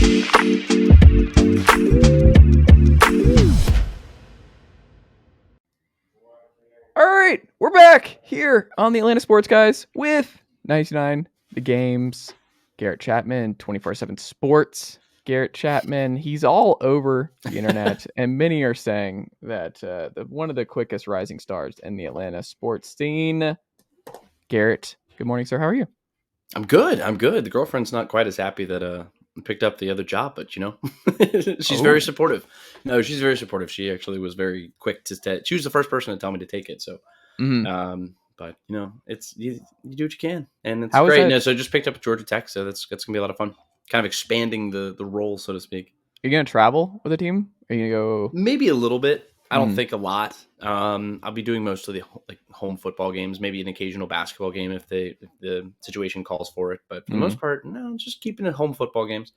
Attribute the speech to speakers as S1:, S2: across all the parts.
S1: All right, we're back here on the Atlanta Sports Guys with 99 The Games. Garrett Chapman, 24/7 Sports. Garrett Chapman, he's all over the internet, and many are saying that one of the quickest rising stars in the Atlanta sports scene. Garrett, good morning, sir. How are you?
S2: I'm good. The girlfriend's not quite as happy that I picked up the other job, but she's very supportive. No, she's very supportive. She actually was very quick to she was the first person to tell me to take it. So, but it's you do what you can, and it's great. No, so I just picked up Georgia Tech, so that's gonna be a lot of fun. Kind of expanding the role, so to speak.
S1: Are you gonna travel with the team? Are you gonna go?
S2: Maybe a little bit. I don't think a lot. I'll be doing most of the home football games, maybe an occasional basketball game if the situation calls for it. But for the most part, no, just keeping it home football games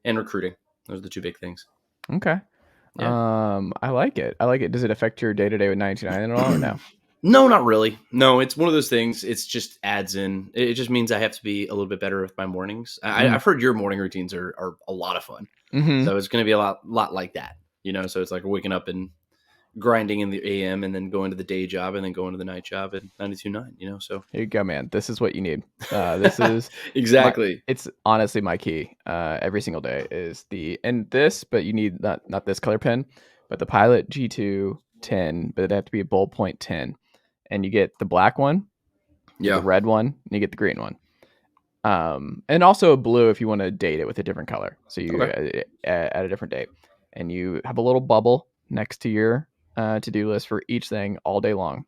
S2: and recruiting. Those are the two big things.
S1: Okay. Yeah. I like it. Does it affect your day-to-day with 99 at all or no?
S2: No, not really. No, it's one of those things. It's just adds in. It just means I have to be a little bit better with my mornings. I've heard your morning routines are a lot of fun. So it's going to be a lot like that. So it's like waking up and grinding in the AM and then going to the day job and then going to the night job at 92.9, so
S1: here you go, man. This is what you need. This is
S2: exactly.
S1: It's honestly my key every single day is but you need not this color pen, but the Pilot G2 10, but it have to be a ballpoint 10, and you get the black one, the red one, and you get the green one, and also a blue if you want to date it with a different color. So you at a different date, and you have a little bubble next to your to-do list for each thing all day long,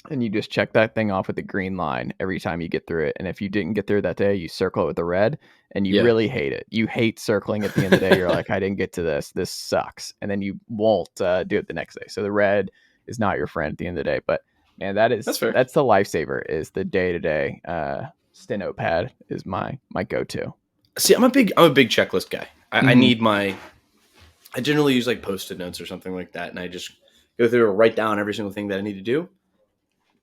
S1: and you just check that thing off with the green line every time you get through it. And if you didn't get through that day, you circle it with the red, and you really hate it. You hate circling at the end of the day. You're like, I didn't get to this sucks, and then you won't do it the next day. So the red is not your friend at the end of the day. But man, that's fair. That's the lifesaver, is the day-to-day steno pad is my go-to.
S2: See, I'm a big checklist guy. I need I generally use like Post-it notes or something like that, and I just go through and write down every single thing that I need to do.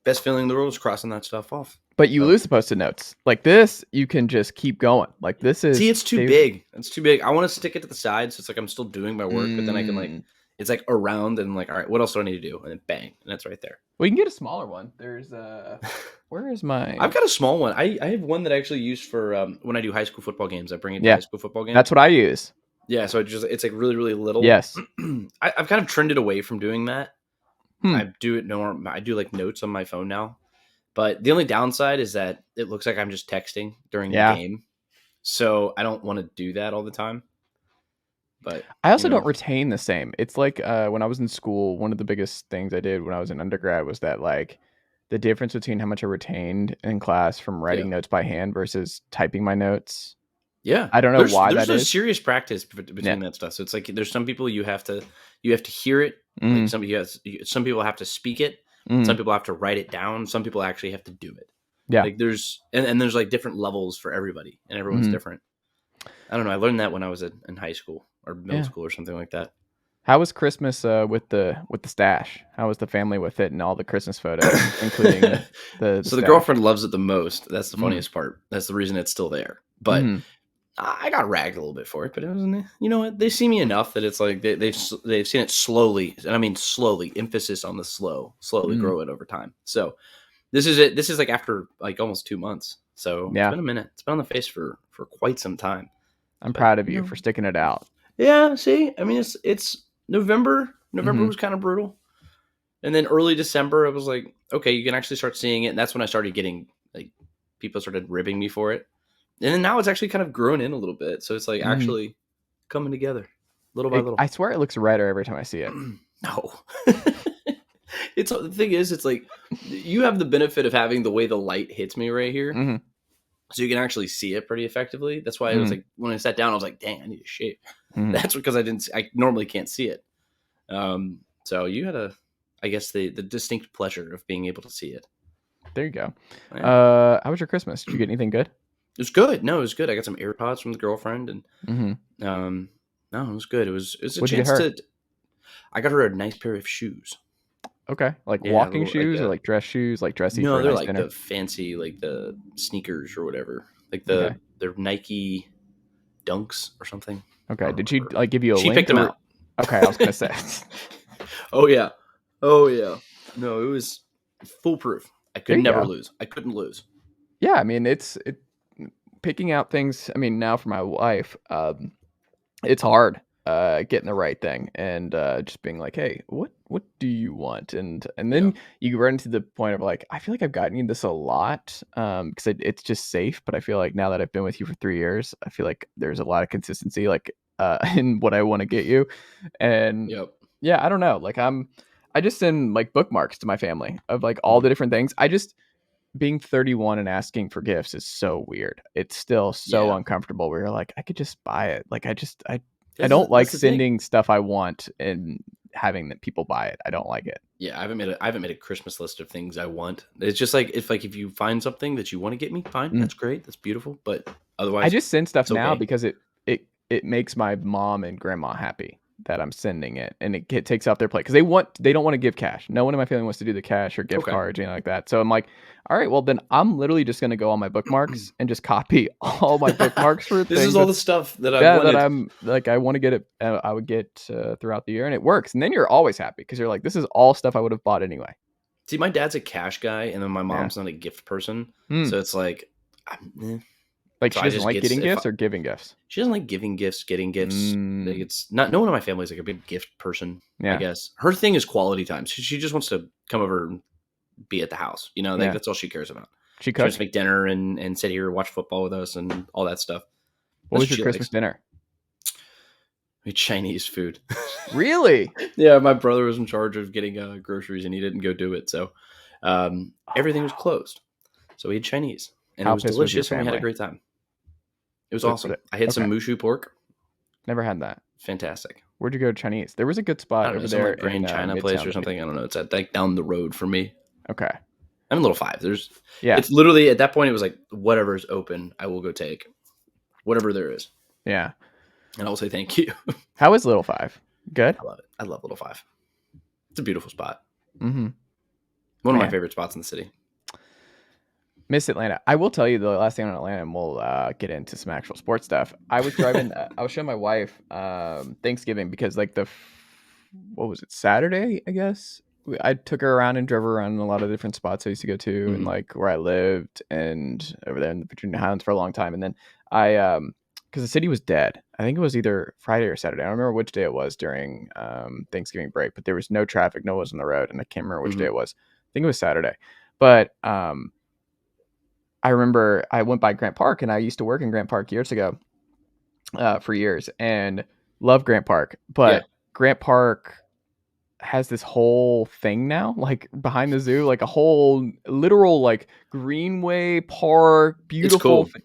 S2: Best feeling in the world is crossing that stuff off.
S1: But you lose the Post-it notes. Like this, you can just keep going. Like this is...
S2: See, it's too big. It's too big. I want to stick it to the side, so it's like I'm still doing my work, but then I can it's like around and like, all right, what else do I need to do? And then bang, and that's right there.
S1: Well, you can get a smaller one. There's where is mine?
S2: I've got a small one. I have one that I actually use for when I do high school football games. I bring it to high school football games.
S1: That's what I use.
S2: Yeah, so it's like really, really little.
S1: Yes.
S2: I've kind of trended away from doing that. I do like notes on my phone now. But the only downside is that it looks like I'm just texting during the game. So I don't want to do that all the time. But
S1: I also don't retain the same. It's like when I was in school, one of the biggest things I did when I was in undergrad was that like the difference between how much I retained in class from writing notes by hand versus typing my notes.
S2: Yeah.
S1: I don't know why that is.
S2: There's serious practice between that stuff. So it's like there's some people you have to hear it. Like some people have to speak it. Some people have to write it down. Some people actually have to do it. Yeah. Like there's like different levels for everybody, and everyone's different. I don't know. I learned that when I was in high school or middle school or something like that.
S1: How was Christmas with the stash? How was the family with it and all the Christmas photos, including the
S2: So the girlfriend loves it the most. That's the funniest part. That's the reason it's still there. But I got ragged a little bit for it, but it wasn't. You know what? They see me enough that it's like they've seen it slowly, and I mean slowly. Emphasis on the slowly grow it over time. So this is it. This is like after like almost 2 months. So it's been a minute. It's been on the face for quite some time.
S1: I'm proud of you for sticking it out.
S2: Yeah. See, I mean, it's November. November was kind of brutal, and then early December, I was like, okay, you can actually start seeing it, and that's when I started getting like people started ribbing me for it. And then now it's actually kind of grown in a little bit. So it's like actually coming together little by little.
S1: I swear it looks redder every time I see it.
S2: No. The thing is, it's like you have the benefit of having the way the light hits me right here. So you can actually see it pretty effectively. That's why it was like when I sat down, I was like, dang, I need to shave. That's because I normally can't see it. So you had I guess the distinct pleasure of being able to see it.
S1: There you go. Yeah. How was your Christmas? Did you get anything good?
S2: It was good. No, it was good. I got some AirPods from the girlfriend, and no, it was good. It was a chance to. I got her a nice pair of shoes.
S1: Okay, like walking shoes or like dress shoes, like dressy.
S2: No, they're
S1: nice
S2: like
S1: dinner?
S2: the fancy, like the sneakers or whatever. Like they're Nike. Dunks or something.
S1: Okay. Did she like give you a
S2: She
S1: link?
S2: picked them out.
S1: Okay, I was gonna say.
S2: Oh yeah. No, it was foolproof. I could
S1: There you
S2: never
S1: go.
S2: lose. I couldn't lose.
S1: Yeah, I mean it's picking out things. I mean now for my wife, it's hard getting the right thing and just being like, hey, what do you want? And then you run into the point of like, I feel like I've gotten you this a lot because it's just safe. But I feel like now that I've been with you for 3 years, I feel like there's a lot of consistency like in what I want to get you. And yeah, I don't know. Like I just send like bookmarks to my family of like all the different things. I just being 31 and asking for gifts is so weird. It's still so uncomfortable where you're like, I could just buy it. Like I don't like sending stuff I want and having that people buy it. I don't like it.
S2: Yeah, I haven't made a Christmas list of things I want. It's just like if you find something that you want to get me, fine, that's great, that's beautiful. But otherwise,
S1: I just send stuff now because it makes my mom and grandma happy that I'm sending it, and it takes off their plate because they don't want to give cash. No one in my family wants to do the cash or gift cards or anything like that. So I'm like, all right, well then I'm literally just gonna go on my bookmarks and just copy all my bookmarks for
S2: this
S1: things.
S2: Is all the stuff that I wanted.
S1: That I'm like I want to get it. I would get throughout the year, and it works. And then you're always happy because you're like, this is all stuff I would have bought anyway.
S2: See, my dad's a cash guy, and then my mom's not a gift person, so it's like.
S1: Like she doesn't like getting gifts or giving gifts.
S2: She doesn't like giving gifts, getting gifts. Like it's not. No one in my family is like a big gift person. I guess her thing is quality time. She just wants to come over and be at the house. You know, that's all she cares about. She wants to make dinner and sit here and watch football with us and all that stuff.
S1: What was your Christmas dinner?
S2: We had Chinese food.
S1: Really?
S2: Yeah, my brother was in charge of getting groceries and he didn't go do it, so everything was closed. So we had Chinese, and it was delicious, and we had a great time. It was awesome. I had some mushu pork.
S1: Never had that.
S2: Fantastic.
S1: Where'd you go to Chinese? There was a good spot over there.
S2: Like Grand China place or something. I don't know. It's like down the road from me.
S1: Okay.
S2: I'm in Little Five. It's literally at that point it was like whatever's open, I will go take. Whatever there is.
S1: Yeah.
S2: And I will say thank you.
S1: How is Little Five? Good?
S2: I love it. I love Little Five. It's a beautiful spot.
S1: Mm-hmm.
S2: One of my favorite spots in the city.
S1: Miss Atlanta. I will tell you the last thing on Atlanta, and we'll get into some actual sports stuff. I was driving. I was showing my wife Thanksgiving because like what was it, Saturday? I guess I took her around and drove her around in a lot of different spots I used to go to, and like where I lived, and over there in the Virginia Highlands for a long time. And then I because the city was dead. I think it was either Friday or Saturday. I don't remember which day it was during Thanksgiving break, but there was no traffic, no one was on the road, and I can't remember which day it was. I think it was Saturday, but I remember I went by Grant Park, and I used to work in Grant Park years ago, for years, and love Grant Park. But Grant Park has this whole thing now, like behind the zoo, like a whole literal like greenway park, beautiful.
S2: It's cool.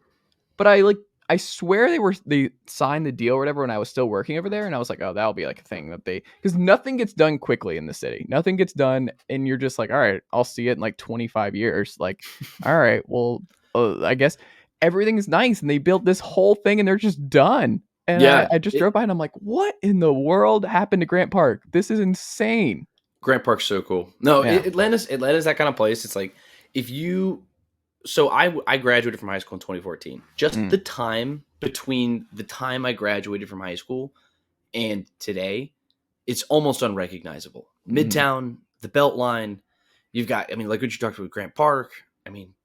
S1: But I swear they signed the deal or whatever when I was still working over there, and I was like, oh, that'll be like a thing that because nothing gets done quickly in the city. Nothing gets done, and you're just like, all right, I'll see it in like 25 years. Like, all right, well, I guess everything's nice, and they built this whole thing, and they're just done. And I just drove by, and I'm like, what in the world happened to Grant Park? This is insane.
S2: Grant Park's so cool. No, Atlanta's that kind of place. It's like if you. So I graduated from high school in 2014. Just the time between the time I graduated from high school and today, it's almost unrecognizable. Midtown, the Beltline, you've got, I mean, like what you talked about Grant Park. I mean,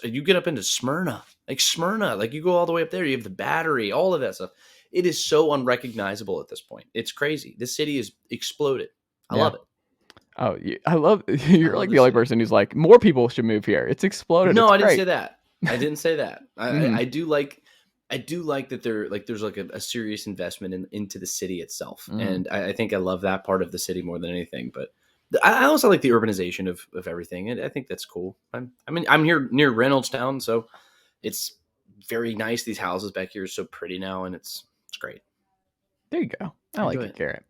S2: you get up into Smyrna, like you go all the way up there. You have the Battery, all of that stuff. It is so unrecognizable at this point. It's crazy. This city is exploded. I love it.
S1: Oh, I love you're like the only person who's like more people should move here. It's exploded.
S2: No,
S1: I
S2: didn't say that. I didn't say that. I do like that there's like a serious investment into the city itself, and I think I love that part of the city more than anything. But I also like the urbanization of everything, and I think that's cool. I'm here near Reynoldstown, so it's very nice. These houses back here are so pretty now, and it's great.
S1: There you go. I like it, Garrett.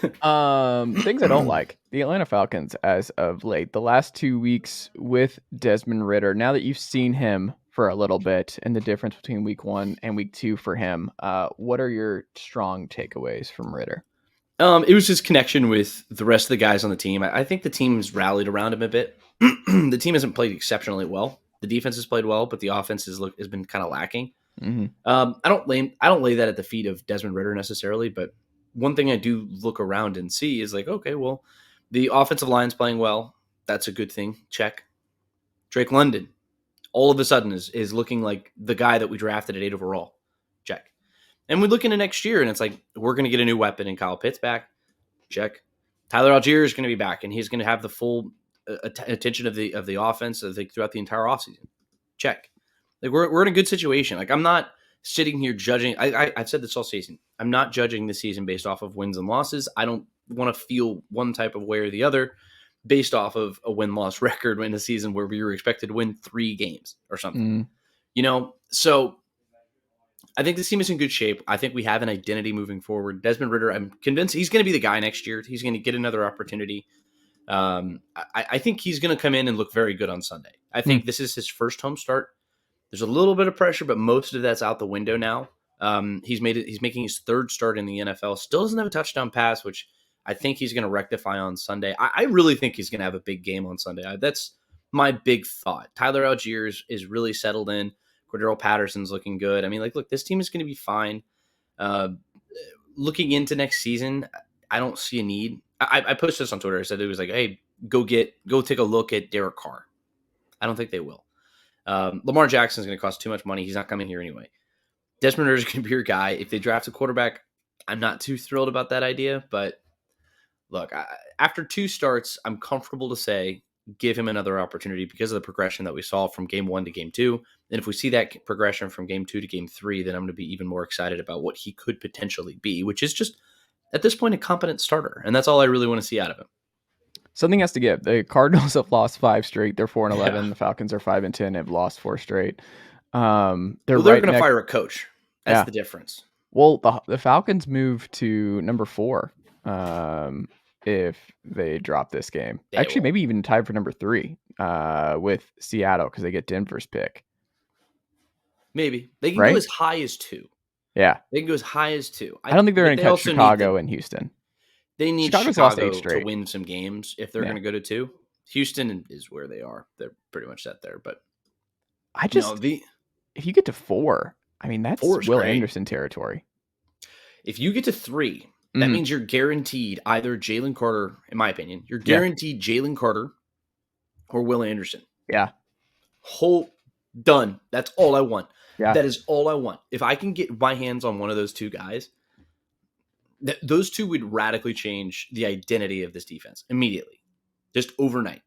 S1: Things I don't like. The Atlanta Falcons as of late, the last 2 weeks with Desmond Ridder. Now that you've seen him for a little bit and the difference between week 1 and week 2 for him, what are your strong takeaways from Ridder?
S2: It was his connection with the rest of the guys on the team. I think the team's rallied around him a bit. The team hasn't played exceptionally well. The defense has played well, but the offense has been kind of lacking.
S1: Mm-hmm.
S2: I don't lay that at the feet of Desmond Ridder necessarily, but one thing I do look around and see is like, okay, well, the offensive line's playing well. That's a good thing. Check. Drake London, all of a sudden, is looking like the guy that we drafted at 8 overall. Check. And we look into next year, and it's like, we're going to get a new weapon in Kyle Pitts back. Check. Tyler Algier is going to be back, and he's going to have the full attention of the offense throughout the entire offseason. Check. Like we're in a good situation. Like I'm not sitting here judging. I've said this all season. I'm not judging the season based off of wins and losses. I don't want to feel one type of way or the other based off of a win-loss record in a season where we were expected to win 3 games or something. So I think this team is in good shape. I think we have an identity moving forward. Desmond Ridder, I'm convinced he's going to be the guy next year. He's going to get another opportunity. I think he's going to come in and look very good on Sunday. I think this is his first home start. There's a little bit of pressure, but most of that's out the window now. He's making his 3rd start in the NFL. Still doesn't have a touchdown pass, which I think he's going to rectify on Sunday. I really think he's going to have a big game on Sunday. That's my big thought. Tyler Algier is really settled in. Cordero Patterson's looking good. I mean, look, this team is going to be fine. Looking into next season, I don't see a need. I posted this on Twitter. I said it was like, hey, go take a look at Derek Carr. I don't think they will. Lamar Jackson is going to cost too much money. He's not coming here anyway. Desmond Ridder is going to be your guy. If they draft a quarterback, I'm not too thrilled about that idea. But look, after 2 starts, I'm comfortable to say give him another opportunity because of the progression that we saw from game 1 to game 2. And if we see that progression from game 2 to game 3, then I'm going to be even more excited about what he could potentially be, which is just at this point a competent starter. And that's all I really want to see out of him.
S1: Something has to give. The Cardinals have lost 5 straight. They're 4-11. Yeah. The Falcons are 5-10. Have lost 4 straight.
S2: They're going to fire a coach. That's the difference.
S1: Well, the Falcons move to number 4 if they drop this game. Actually, maybe even tied for number 3 with Seattle because they get Denver's pick.
S2: Maybe they can go as high as 2.
S1: Yeah,
S2: they can go as high as 2.
S1: I don't think they're going to catch Chicago and Houston.
S2: They need Chicago to win some games if they're going to go to 2. Houston is where they are. They're pretty much set there. But
S1: if you get to 4, I mean, that's Will Anderson territory.
S2: If you get to 3, that means you're guaranteed either Jalen Carter, in my opinion, you're guaranteed Jalen Carter or Will Anderson.
S1: Yeah.
S2: Done. That's all I want.
S1: Yeah.
S2: That is all I want. If I can get my hands on one of those 2 guys, those 2 would radically change the identity of this defense immediately, just overnight.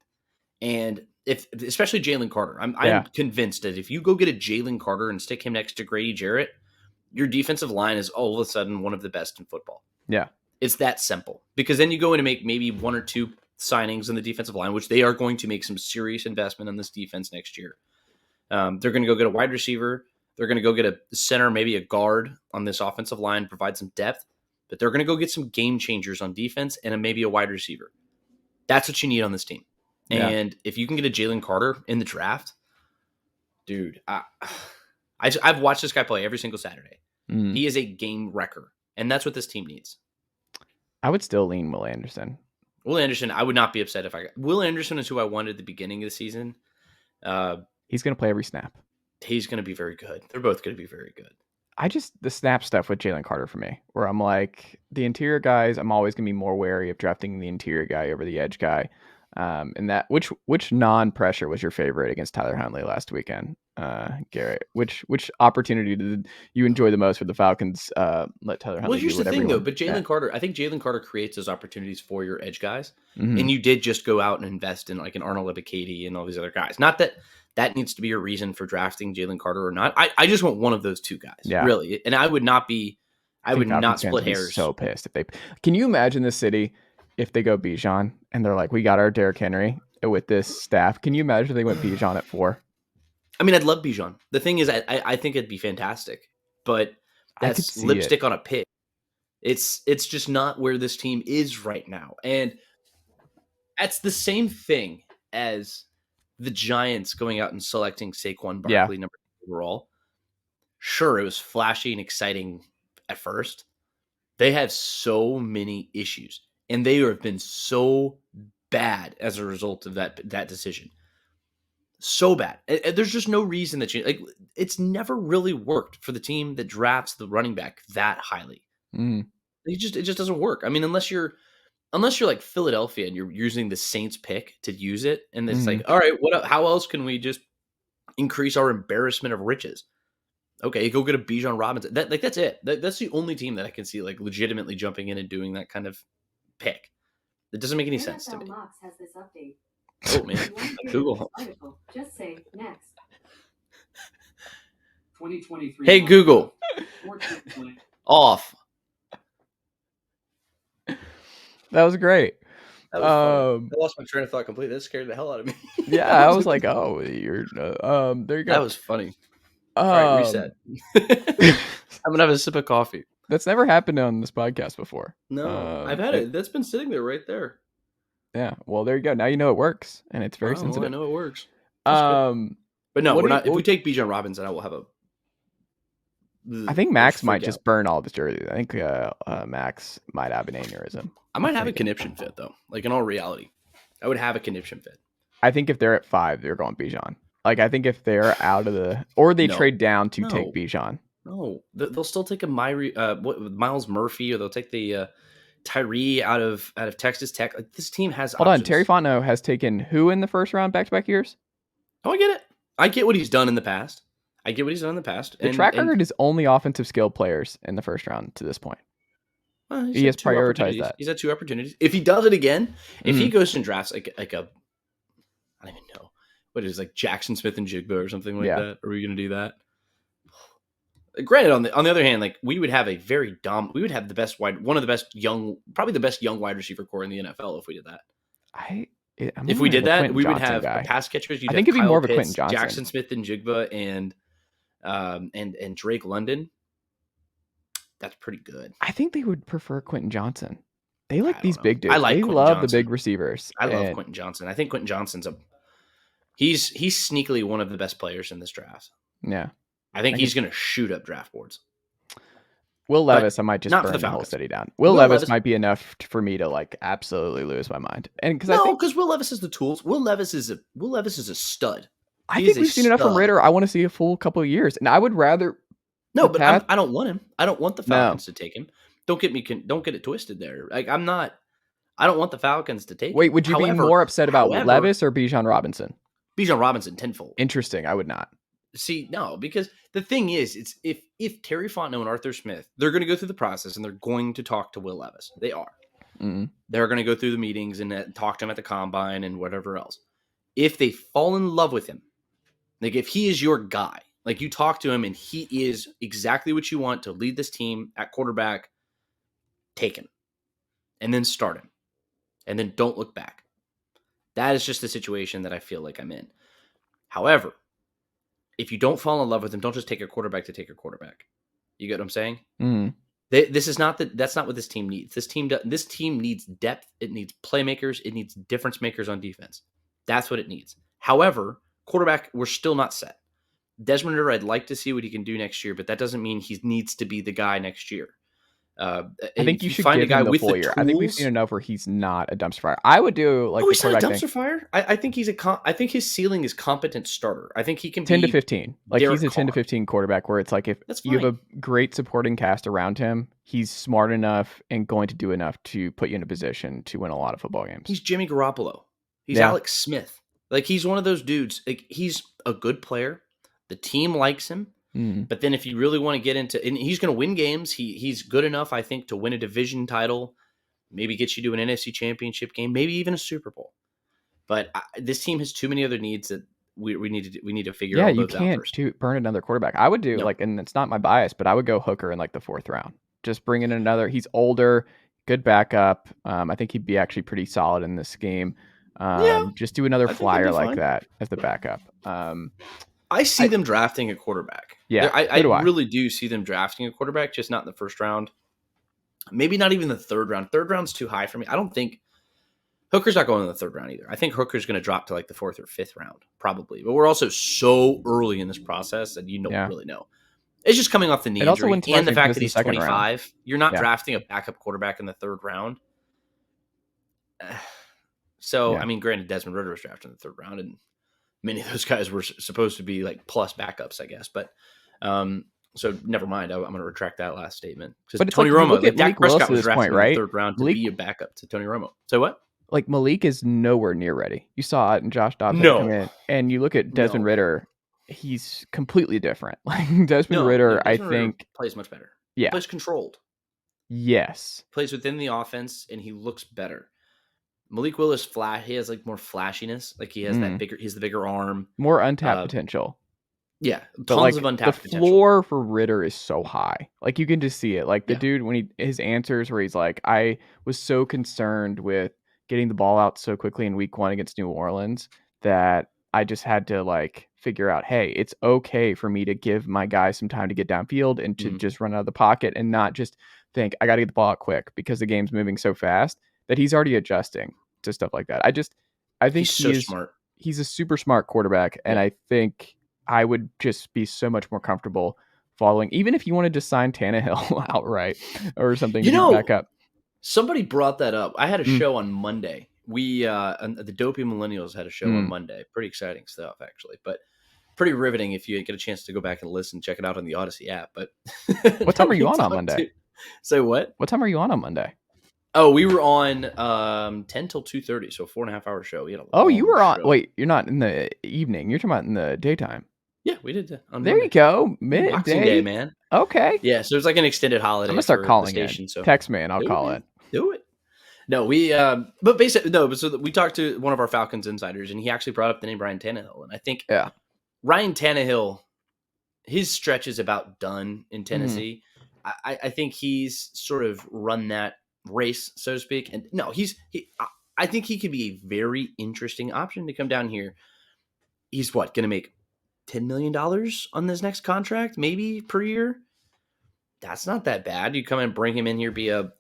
S2: And especially Jalen Carter, I'm convinced that if you go get a Jalen Carter and stick him next to Grady Jarrett, your defensive line is all of a sudden one of the best in football.
S1: Yeah.
S2: It's that simple. Because then you go in and make maybe 1 or 2 signings in the defensive line, which they are going to make some serious investment in this defense next year. They're going to go get a wide receiver. They're going to go get a center, maybe a guard on this offensive line, provide some depth. But they're going to go get some game changers on defense and maybe a wide receiver. That's what you need on this team. Yeah. And if you can get a Jalen Carter in the draft, dude, I've watched this guy play every single Saturday. He is a game wrecker, and that's what this team needs.
S1: I would still lean Will Anderson.
S2: Will Anderson, I would not be upset if I got. Will Anderson is who I wanted at the beginning of the season.
S1: He's going to play every snap.
S2: He's going to be very good. They're both going to be very good.
S1: The snap stuff with Jalen Carter for me, where I'm like, the interior guys, I'm always going to be more wary of drafting the interior guy over the edge guy. And that, which non-pressure was your favorite against Tyler Huntley last weekend, Garrett? Which opportunity did you enjoy the most for the Falcons? Let Tyler Huntley.
S2: Well, here's the thing, though. But Jalen Carter, I think Jalen Carter creates those opportunities for your edge guys, and you did just go out and invest in like an Arnold Ebiketie and all these other guys. Not that needs to be a reason for drafting Jalen Carter or not. I just want one of those 2 guys, really, and I would not be. I would not split hairs.
S1: So pissed if they. Can you imagine the city? If they go Bijan and they're like, we got our Derrick Henry with this staff. Can you imagine if they went Bijan at 4?
S2: I mean, I'd love Bijan. The thing is, I think it'd be fantastic, but that's lipstick on a pig. It's just not where this team is right now. And that's the same thing as the Giants going out and selecting Saquon Barkley number 2 overall. Sure, it was flashy and exciting at first. They have so many issues. And they have been so bad as a result of that decision. So bad. There's just no reason that it's never really worked for the team that drafts the running back that highly.
S1: Mm.
S2: It just doesn't work. I mean, unless you're like Philadelphia and you're using the Saints pick to use it, and it's like, all right, how else can we just increase our embarrassment of riches? Okay, go get a Bijan Robinson. That's it. That's the only team that I can see like legitimately jumping in and doing that kind of pick. It doesn't make any sense to me.
S3: Has this update.
S2: Oh man, Google.
S3: Just say next. 2023.
S2: Hey Google. Off.
S1: That was great.
S2: That was I lost my train of thought completely. That scared the hell out of me.
S1: Yeah, I was like, oh, you're there you go.
S2: That was funny. All right, reset. I'm gonna have a sip of coffee.
S1: That's never happened on this podcast before.
S2: No, I've had it. That's been sitting there right there.
S1: Yeah. Well, there you go. Now you know it works, and it's very sensitive.
S2: I know it works.
S1: But
S2: no, we're not. If we take Bijan Robinson, I will have a.
S1: I think Max might just burn all of his jerseys. I think Max might have an aneurysm.
S2: I might have a conniption fit though. Like in all reality, I would have a conniption fit.
S1: I think if they're at 5, they're going Bijan. Like I think if they're out of the, or they trade down to take Bijan.
S2: No, they'll still take a Miles Murphy, or they'll take the Tyree out of Texas Tech. Like this team has.
S1: Hold on, Terry Fontenot has taken who in the first round back-to-back years?
S2: Oh, I get it. I get what he's done in the past.
S1: The track record is only offensive skill players in the first round to this point. He has prioritized that.
S2: He's had 2 opportunities. If he does it again, if he goes and drafts like a, I don't even know what it is, like Jackson Smith and Jigba or something like that. Are we going to do that? Granted, on the other hand, like we would have we would have probably the best young wide receiver core in the NFL if we did that. If we did that, we would have pass catchers.
S1: I think it'd be more of a Quentin Johnson,
S2: Jackson Smith and Jigba, and Drake London. That's pretty good.
S1: I think they would prefer Quentin Johnson. They like these big dudes. They love Johnson. The big receivers.
S2: I love Quentin Johnson. I think Quentin Johnson's he's sneakily one of the best players in this draft.
S1: Yeah.
S2: I think he's going to shoot up draft boards.
S1: Will Levis, I might just burn the whole study down. Will Levis might be enough for me to like absolutely lose my mind. And because
S2: Will Levis has the tools. Will Levis is a stud.
S1: I think we've seen enough from Ridder. I want to see a full couple of years, and I would rather.
S2: No, but I don't want him. I don't want the Falcons to take him. Don't get it twisted there. Like I don't want the Falcons to take him.
S1: Wait, would you be more upset about Levis or Bijan Robinson?
S2: Bijan Robinson tenfold.
S1: Interesting. I would not.
S2: See, no, because the thing is, it's if Terry Fontenot and Arthur Smith, they're going to go through the process and they're going to talk to Will Levis. They are.
S1: Mm-hmm.
S2: They're going to go through the meetings and talk to him at the combine and whatever else. If they fall in love with him, like if he is your guy, like you talk to him and he is exactly what you want to lead this team at quarterback, take him and then start him and then don't look back. That is just the situation that I feel like I'm in. However, if you don't fall in love with him, don't just take a quarterback to take a quarterback. You get what I'm saying?
S1: Mm-hmm.
S2: That's not what this team needs. This team needs depth. It needs playmakers. It needs difference makers on defense. That's what it needs. However, quarterback, we're still not set. Desmond Ridder, I'd like to see what he can do next year, but that doesn't mean he needs to be the guy next year.
S1: I think you should find a guy with the year. I think we've seen enough where he's not a dumpster fire. I would do like
S2: he's not a dumpster fire. I think I think his ceiling is competent starter. I think he can
S1: 10
S2: be
S1: to 15. Like
S2: Derek
S1: he's a 10 to 15 quarterback where it's like if you have a great supporting cast around him, he's smart enough and going to do enough to put you in a position to win a lot of football games.
S2: He's Jimmy Garoppolo. He's Alex Smith. Like he's one of those dudes. Like he's a good player. The team likes him. But then if you really want to get into, and he's going to win games, he's good enough, I think, to win a division title, maybe get you to an NFC championship game, maybe even a Super Bowl. But this team has too many other needs that we need to figure out.
S1: Yeah, you can't burn another quarterback. I would do and it's not my bias, but I would go Hooker in like the 4th round. Just bring in another. He's older, good backup. I think he'd be actually pretty solid in this game. Just do another flyer like that as the backup.
S2: I see them drafting a quarterback.
S1: Yeah,
S2: I really do see them drafting a quarterback, just not in the 1st round. Maybe not even the 3rd round. 3rd round's too high for me. I don't think Hooker's not going in the 3rd round either. I think Hooker's going to drop to like the 4th or 5th round, probably. But we're also so early in this process that you don't really know. It's just coming off the knee injury and the fact that he's 25. Round. You're not drafting a backup quarterback in the 3rd round. So, I mean, granted, Desmond Ridder was drafted in the 3rd round, and many of those guys were supposed to be like plus backups, I guess. But so never mind. I'm going to retract that last statement because
S1: But it's
S2: Tony
S1: like, you
S2: Romo,
S1: look
S2: like
S1: at
S2: Dak
S1: Malik Willis
S2: Prescott
S1: at
S2: was
S1: this
S2: drafted
S1: point,
S2: in the
S1: right?
S2: third round to
S1: Malik,
S2: be a backup to Tony Romo. So what?
S1: like Malik is nowhere near ready. You saw it in Josh Dobbs
S2: No.
S1: come in, and you look at Desmond
S2: No.
S1: Ridder. He's completely different. Like Desmond
S2: No,
S1: Ridder,
S2: no,
S1: I
S2: Desmond Ridder
S1: think.
S2: plays much better.
S1: Yeah.
S2: He plays controlled.
S1: Yes.
S2: Plays within the offense, and he looks better. Malik Willis he has like more flashiness. Like he has that bigger. He's the bigger arm.
S1: More untapped potential.
S2: Yeah,
S1: But
S2: tons
S1: like
S2: of untapped
S1: the
S2: potential.
S1: floor for Ritter is so high. Like you can just see it. Like the
S2: Yeah.
S1: dude when his answers where he's like, I was so concerned with getting the ball out so quickly in week 1 against New Orleans that I just had to like figure out, hey, it's okay for me to give my guy some time to get downfield and to just run out of the pocket and not just think I got to get the ball out quick because the game's moving so fast that he's already adjusting to stuff like that. I think
S2: he's so smart.
S1: He's a super smart quarterback, and I think I would just be so much more comfortable following, even if you wanted to sign Tannehill outright or something to be back up.
S2: Somebody brought that up. I had a show on Monday. The Dopey Millennials had a show on Monday. Pretty exciting stuff, actually, but pretty riveting if you get a chance to go back and listen. Check it out on the Odyssey app. But
S1: what time are you on Monday?
S2: Say what?
S1: What time are you on Monday?
S2: Oh, we were on 10 till 2:30, so 4.5 hour show.
S1: You were on. Wait, you're not in the evening. You're talking about in the daytime.
S2: Yeah, we did.
S1: There Monday. You go. Midday.
S2: Boxing Day, man.
S1: Okay.
S2: Yeah, so it's like an extended holiday.
S1: I'm gonna start calling
S2: station,
S1: it.
S2: So
S1: text me and I'll call it.
S2: Do it. No, but basically, no. So we talked to one of our Falcons insiders, and he actually brought up the name Ryan Tannehill, and I think Ryan Tannehill, his stretch is about done in Tennessee. I think he's sort of run that race, so to speak. And no, I think he could be a very interesting option to come down here. He's going to make $10 million on this next contract, maybe per year. That's not that bad. You come and bring him in here, be a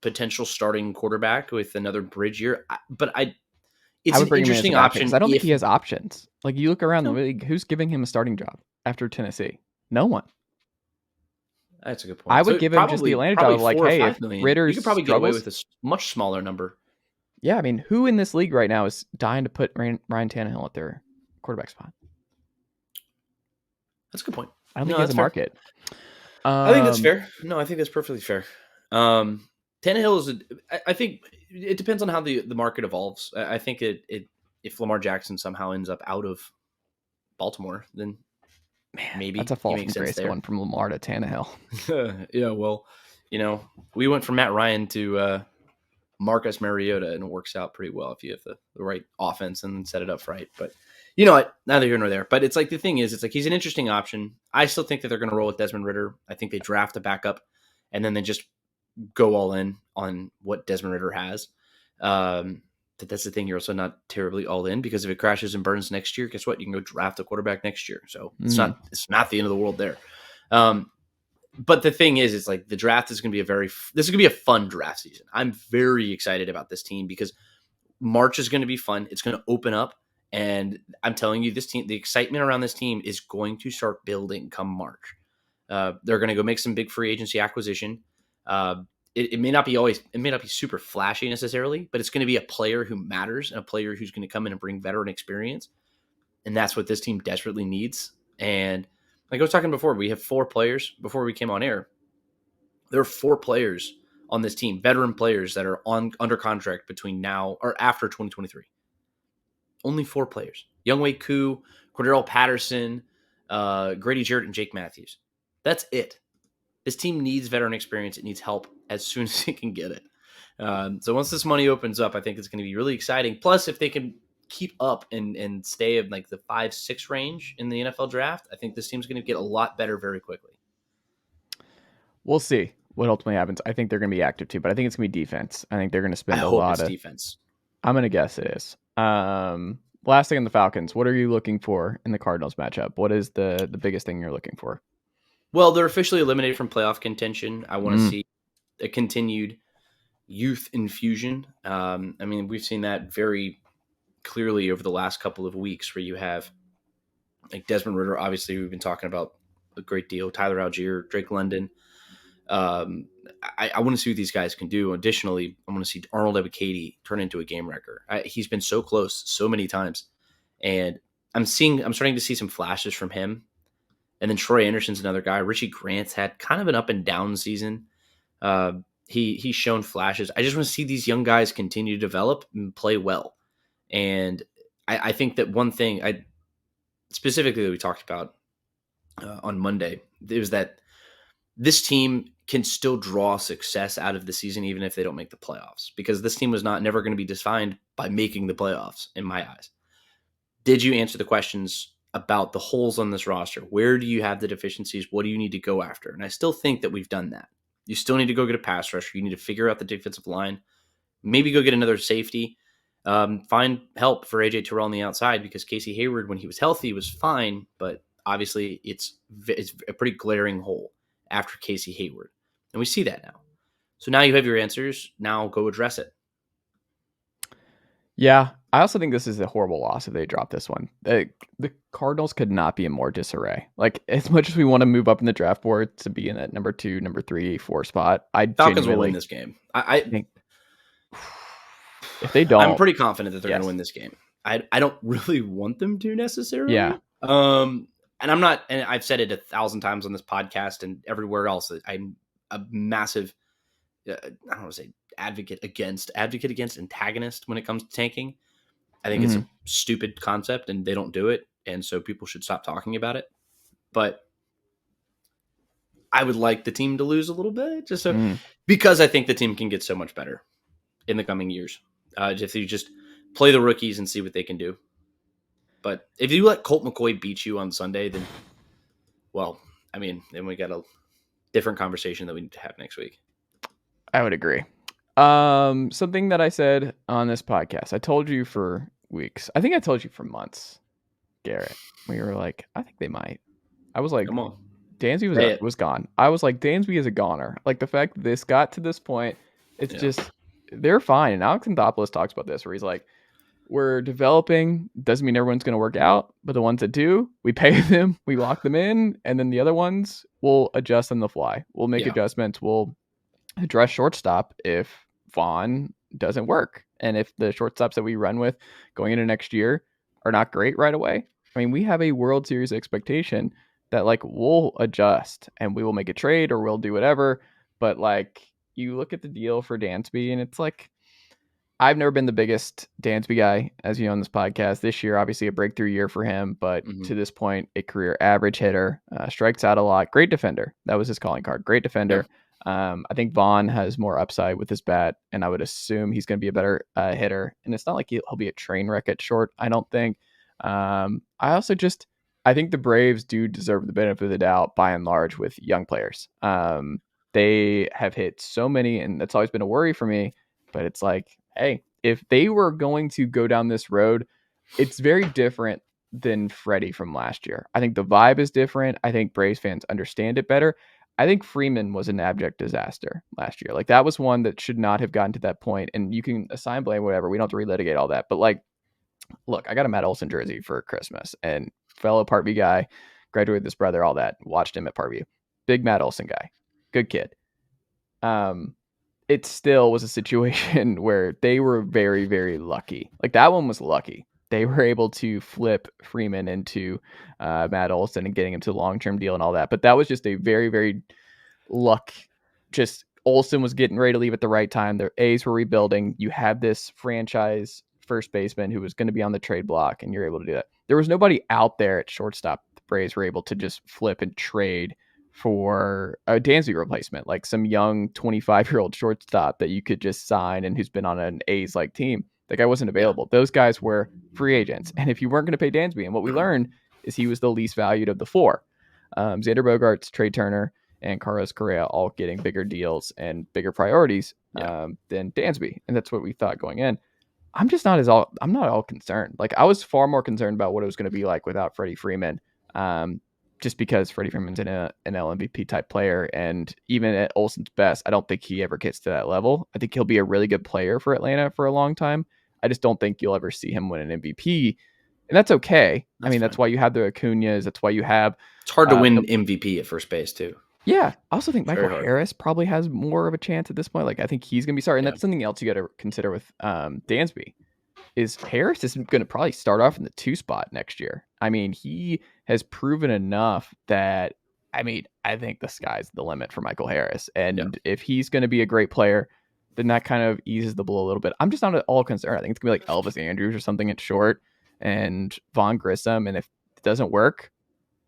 S2: potential starting quarterback with another bridge year. But it's an interesting option.
S1: I don't think he has options. Like you look around the league, who's giving him a starting job after Tennessee? No one.
S2: That's a good point.
S1: I would give him just the Atlanta job. Like, hey, if Ritter's
S2: you could probably get away with a much smaller number.
S1: Yeah, I mean, who in this league right now is dying to put Ryan Tannehill at their quarterback spot?
S2: That's a good point.
S1: I don't think he has a market.
S2: I think that's fair. No, I think that's perfectly fair. Tannehill I think it depends on how the market evolves. I think if Lamar Jackson somehow ends up out of Baltimore, then maybe
S1: that's a fall from grace going from Lamar to Tannehill.
S2: Yeah, well, we went from Matt Ryan to Marcus Mariota, and it works out pretty well if you have the right offense and set it up right. But you know what? Neither here nor there. But it's like the thing is, it's like he's an interesting option. I still think that they're going to roll with Desmond Ridder. I think they draft a backup, and then they just go all in on what Desmond Ridder has. But that's the thing. You're also not terribly all in because if it crashes and burns next year, guess what? You can go draft a quarterback next year. So it's not the end of the world there. But the thing is, it's like the draft is going to be this is going to be a fun draft season. I'm very excited about this team because March is going to be fun. It's going to open up. And I'm telling you, this team, the excitement around this team is going to start building come March. They're going to go make some big free agency acquisition. It may not be super flashy necessarily, but it's going to be a player who matters and a player who's going to come in and bring veteran experience. And that's what this team desperately needs. And like I was talking before, we have 4 players before we came on air. There are 4 players on this team, veteran players that are under contract between now or after 2023. Only 4 players. Younghoe Koo, Cordero Patterson, Grady Jarrett, and Jake Matthews. That's it. This team needs veteran experience. It needs help as soon as it can get it. So once this money opens up, I think it's going to be really exciting. Plus, if they can keep up and stay in like the 5-6 range in the NFL draft, I think this team's going to get a lot better very quickly.
S1: We'll see what ultimately happens. I think they're going to be active too, but I think it's going to be defense. I think they're going to spend a lot of
S2: defense.
S1: I'm going to guess it is. Last thing on the Falcons, what are you looking for in the Cardinals matchup? What is the biggest thing you're looking for?
S2: Well, they're officially eliminated from playoff contention. I want to see a continued youth infusion. I mean, we've seen that very clearly over the last couple of weeks where you have like Desmond Ridder, obviously we've been talking about a great deal, Tyler Algier, Drake London. I want to see what these guys can do. Additionally, I want to see Arnold Ebiketie turn into a game wrecker. He's been so close so many times, And I'm starting to see some flashes from him. And then Troy Anderson's another guy. Richie Grant's had kind of an up and down season. He's shown flashes. I just want to see these young guys continue to develop and play well. And I think that one thing specifically that we talked about on Monday is that this team can still draw success out of the season even if they don't make the playoffs, because this team was never going to be defined by making the playoffs in my eyes. Did you answer the questions about the holes on this roster? Where do you have the deficiencies? What do you need to go after? And I still think that we've done that. You still need to go get a pass rusher. You need to figure out the defensive line. Maybe go get another safety. Find help for AJ Terrell on the outside, because Casey Hayward, when he was healthy, was fine. But obviously, it's a pretty glaring hole after Casey Hayward. And we see that now. So now you have your answers. Now go address it.
S1: Yeah, I also think this is a horrible loss if they drop this one. The Cardinals could not be in more disarray. Like, as much as we want to move up in the draft board to be in that number 2, number 3, 4 spot,
S2: Falcons will win this game. I
S1: think if they don't,
S2: I'm pretty confident that they're going to win this game. I don't really want them to necessarily.
S1: Yeah.
S2: And I'm not, and I've said it 1,000 times on this podcast and everywhere else, that I'm a massive, I don't want to say advocate against antagonist when it comes to tanking. I think it's a stupid concept and they don't do it. And so people should stop talking about it. But I would like the team to lose a little bit because I think the team can get so much better in the coming years. If you just play the rookies and see what they can do. But if you let Colt McCoy beat you on Sunday, then, well, I mean, then we got a different conversation that we need to have next week.
S1: I would agree. Something that I said on this podcast, I told you for weeks. I think I told you for months, Garrett. We were like, I think they might. I was like,
S2: come on.
S1: Dansby was gone. I was like, Dansby is a goner. Like, the fact that this got to this point, it's just, they're fine. And Alex Anthopoulos talks about this, where he's like, we're developing. Doesn't mean everyone's going to work out, but the ones that do, we pay them, we lock them in, and then the other ones will adjust on the fly. We'll make adjustments. We'll address shortstop if Vaughn doesn't work. And if the shortstops that we run with going into next year are not great right away, I mean, we have a World Series expectation that, like, we'll adjust and we will make a trade or we'll do whatever. But, like, you look at the deal for Dansby and it's like, I've never been the biggest Dansby guy, as you know, on this podcast. This year, obviously a breakthrough year for him, but to this point, a career average hitter, strikes out a lot, great defender. That was his calling card, great defender. I think Vaughn has more upside with his bat, and I would assume he's going to be a better hitter. And it's not like he'll be a train wreck at short, I don't think. I think the Braves do deserve the benefit of the doubt by and large with young players. They have hit so many, and that's always been a worry for me, but it's like, hey, if they were going to go down this road, it's very different than Freddie from last year. I think the vibe is different. I think Braves fans understand it better. I think Freeman was an abject disaster last year. Like, that was one that should not have gotten to that point. And you can assign blame, whatever. We don't have to relitigate all that. But, like, look, I got a Matt Olson jersey for Christmas, and fellow Parkview guy, graduated with his brother, all that. Watched him at Parkview. Big Matt Olson guy. Good kid. It still was a situation where they were very, very lucky. Like, that one was lucky. They were able to flip Freeman into Matt Olson and getting him to a long-term deal and all that. But that was just a very, very luck. Just Olson was getting ready to leave at the right time. Their A's were rebuilding. You had this franchise first baseman who was going to be on the trade block, and you're able to do that. There was nobody out there at shortstop the Braves were able to just flip and trade for a Dansby replacement, like some young 25-year-old shortstop that you could just sign and who's been on an A's-like team. The guy wasn't available. Those guys were free agents. And if you weren't going to pay Dansby, and what we learned is he was the least valued of the four. Xander Bogaerts, Trey Turner, and Carlos Correa all getting bigger deals and bigger priorities than Dansby. And that's what we thought going in. I'm not all concerned. Like, I was far more concerned about what it was going to be like without Freddie Freeman. Just because Freddie Freeman's an LMVP type player, and even at Olson's best, I don't think he ever gets to that level. I think he'll be a really good player for Atlanta for a long time. I just don't think you'll ever see him win an MVP, and that's okay. That's why you have the Acuñas. That's why you have.
S2: It's hard to win MVP at first base too.
S1: Yeah, I also think Michael Harris probably has more of a chance at this point. Like, I think he's gonna be starting. And that's something else you got to consider with Dansby. is Harris is going to probably start off in the 2 spot next year. I mean, he has proven enough that, I mean, I think the sky's the limit for Michael Harris. And if he's going to be a great player, then that kind of eases the blow a little bit. I'm just not at all concerned. I think it's going to be like Elvis Andrews or something at short and Vaughn Grissom. And if it doesn't work,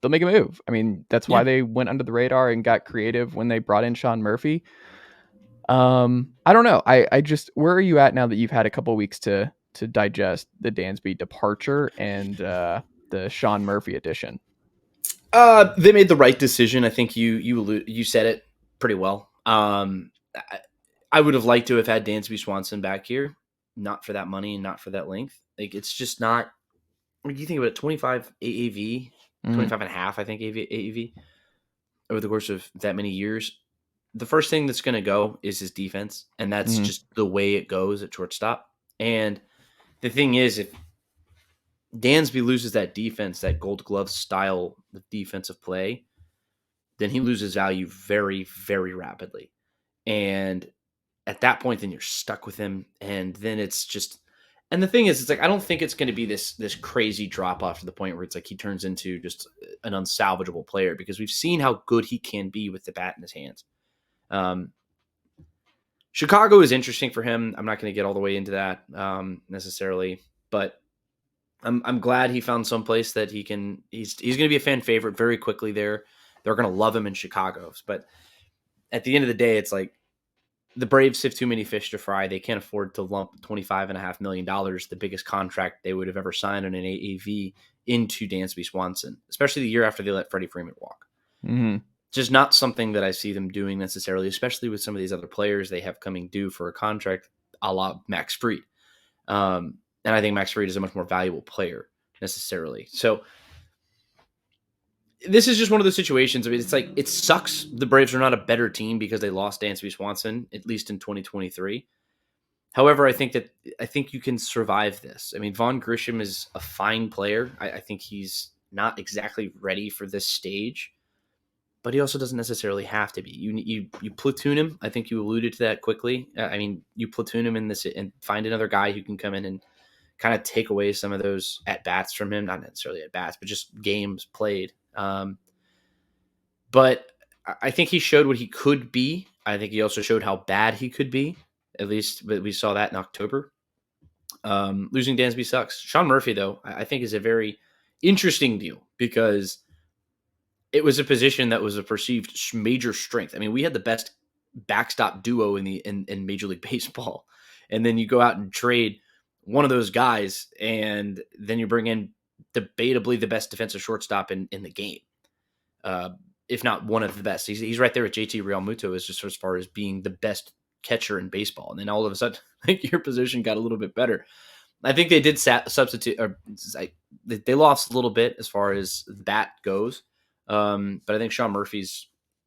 S1: they'll make a move. I mean, that's why they went under the radar and got creative when they brought in Sean Murphy. I don't know. I just, where are you at now that you've had a couple weeks to digest the Dansby departure and the Sean Murphy addition?
S2: They made the right decision. I think you said it pretty well. I would have liked to have had Dansby Swanson back here, not for that money and not for that length. Like, it's just not. When you think about it, 25 AAV, 25 and a half, I think AAV over the course of that many years. The first thing that's going to go is his defense, and that's just the way it goes at shortstop. And the thing is, if Dansby loses that defense, that Gold Glove style of defensive play, then he loses value very, very rapidly. And at that point, then you're stuck with him. And then it's just, and the thing is, it's like, I don't think it's going to be this crazy drop off to the point where it's like he turns into just an unsalvageable player, because we've seen how good he can be with the bat in his hands. Chicago is interesting for him. I'm not going to get all the way into that necessarily, but I'm glad he found some place that he's going to be a fan favorite very quickly there. They're going to love him in Chicago. But at the end of the day, it's like the Braves have too many fish to fry. They can't afford to lump $25.5 million, the biggest contract they would have ever signed on an AAV, into Dansby Swanson, especially the year after they let Freddie Freeman walk.
S1: Mm-hmm.
S2: Just not something that I see them doing necessarily, especially with some of these other players they have coming due for a contract, a la Max Fried. And I think Max Fried is a much more valuable player necessarily. So this is just one of those situations. I mean, it's like, it sucks the Braves are not a better team because they lost Dansby Swanson, at least in 2023. However, I think you can survive this. I mean, Vaughn Grissom is a fine player. I think he's not exactly ready for this stage, but he also doesn't necessarily have to be. You platoon him. I think you alluded to that quickly. I mean, you platoon him in this and find another guy who can come in and kind of take away some of those at-bats from him. Not necessarily at-bats, but just games played. But I think he showed what he could be. I think he also showed how bad he could be. At least we saw that in October. Losing Dansby sucks. Sean Murphy, though, I think is a very interesting deal, because it was a position that was a perceived major strength. I mean, we had the best backstop duo in Major League Baseball. And then you go out and trade one of those guys, and then you bring in debatably the best defensive shortstop in the game. If not one of the best. He's right there with JT Realmuto as far as being the best catcher in baseball. And then all of a sudden, I think your position got a little bit better. I think they did substitute, or they lost a little bit as far as the bat goes. But I think Sean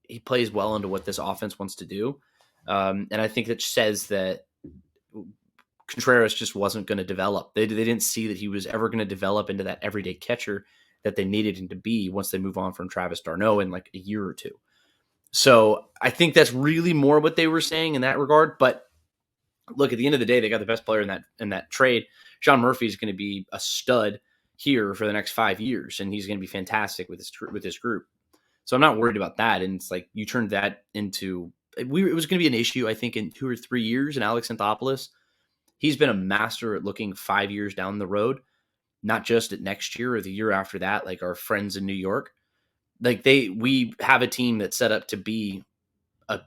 S2: he plays well into what this offense wants to do. And I think that says that Contreras just wasn't going to develop. They didn't see that he was ever going to develop into that everyday catcher that they needed him to be once they move on from Travis d'Arnaud in like a year or two. So I think that's really more what they were saying in that regard. But look, at the end of the day, they got the best player in that trade. Sean Murphy is going to be a stud here for the next 5 years, and he's going to be fantastic with this group. So I'm not worried about that. And it's like, you turned that into it was going to be an issue, I think, in 2 or 3 years. And Alex Anthopoulos, he's been a master at looking 5 years down the road, not just at next year or the year after that, like our friends in New York. Like we have a team that's set up to be a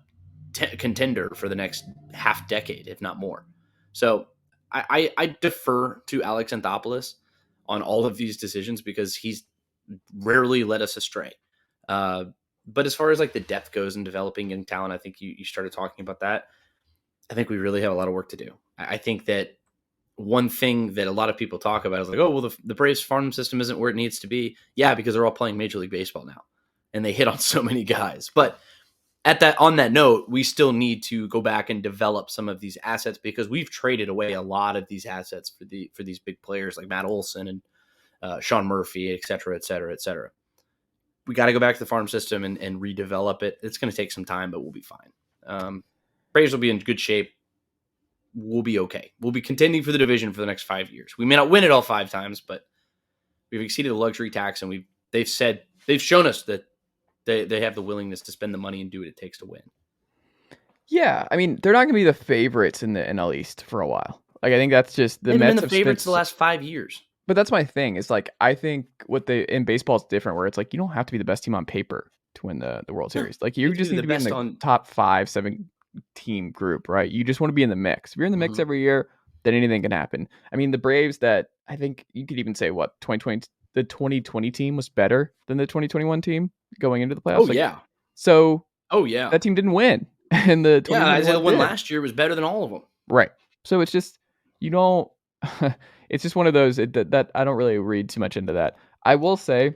S2: contender for the next half decade, if not more. So I defer to Alex Anthopoulos on all of these decisions, because he's rarely led us astray. But as far as like the depth goes and developing young talent, I think you started talking about that. I think we really have a lot of work to do. I think that one thing that a lot of people talk about is like, oh, well, the Braves farm system isn't where it needs to be. Yeah, because they're all playing Major League Baseball now, and they hit on so many guys. But on that note, we still need to go back and develop some of these assets, because we've traded away a lot of these assets for these big players like Matt Olson and Sean Murphy, et cetera, et cetera, et cetera. We got to go back to the farm system and redevelop it. It's going to take some time, but we'll be fine. Braves will be in good shape we'll be okay. We'll be contending for the division for the next 5 years. We may not win it all 5 times, but we've exceeded the luxury tax, and they've shown us that they have the willingness to spend the money and do what it takes to win.
S1: Yeah, I mean, they're not going to be the favorites in the NL East for a while. Like, I think that's just the
S2: They've
S1: Mets
S2: been the
S1: have
S2: favorites
S1: spent
S2: the last 5 years.
S1: But that's my thing. Is like I think in baseball it's different, where it's like you don't have to be the best team on paper to win the World Series. Like you just need to be in the top 5-7 team group, right? You just want to be in the mix. If you're in the mix every year, then anything can happen. I mean, the Braves, that I think you could even say 2020, the 2020 team was better than the 2021 team going into the playoffs.
S2: Oh yeah.
S1: So
S2: that
S1: team didn't win, and the 2021
S2: the one last year was better than all of them.
S1: Right. So it's just you don't. It's just one of those that I don't really read too much into that. I will say,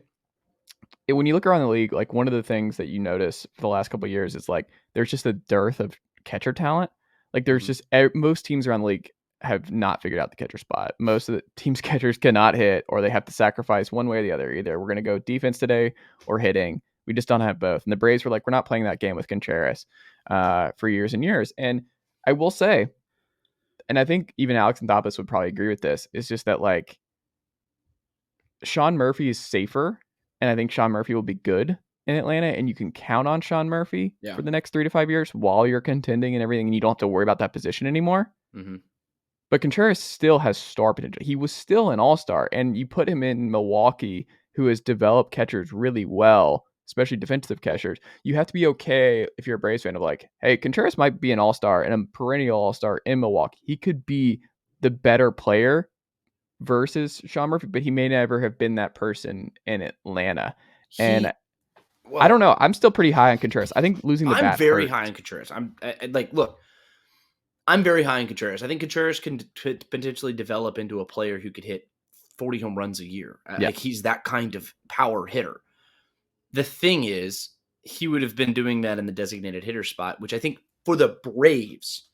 S1: when you look around the league, like one of the things that you notice for the last couple of years is like there's just a dearth of catcher talent. Like there's just most teams around the league have not figured out the catcher spot. Most of the teams' catchers cannot hit, or they have to sacrifice one way or the other. Either we're going to go defense today or hitting. We just don't have both. And the Braves were like, we're not playing that game with Contreras for years and years. And I will say, and I think even Alex Anthopoulos would probably agree with this, is just that like Sean Murphy is safer, and I think Sean Murphy will be good in Atlanta, and you can count on Sean Murphy for the next 3 to 5 years while you're contending and everything, and you don't have to worry about that position anymore. Mm-hmm. But Contreras still has star potential. He was still an all-star, and you put him in Milwaukee, who has developed catchers really well, especially defensive catchers. You have to be okay if you're a Braves fan of like, hey, Contreras might be an all-star and a perennial all-star in Milwaukee. He could be the better player versus Sean Murphy, but he may never have been that person in Atlanta. I don't know. I'm still pretty high on Contreras. I think losing the bat.
S2: I'm very high on Contreras. I'm very high on Contreras. I think Contreras can potentially develop into a player who could hit 40 home runs a year. Like he's that kind of power hitter. The thing is, he would have been doing that in the designated hitter spot, which I think for the Braves,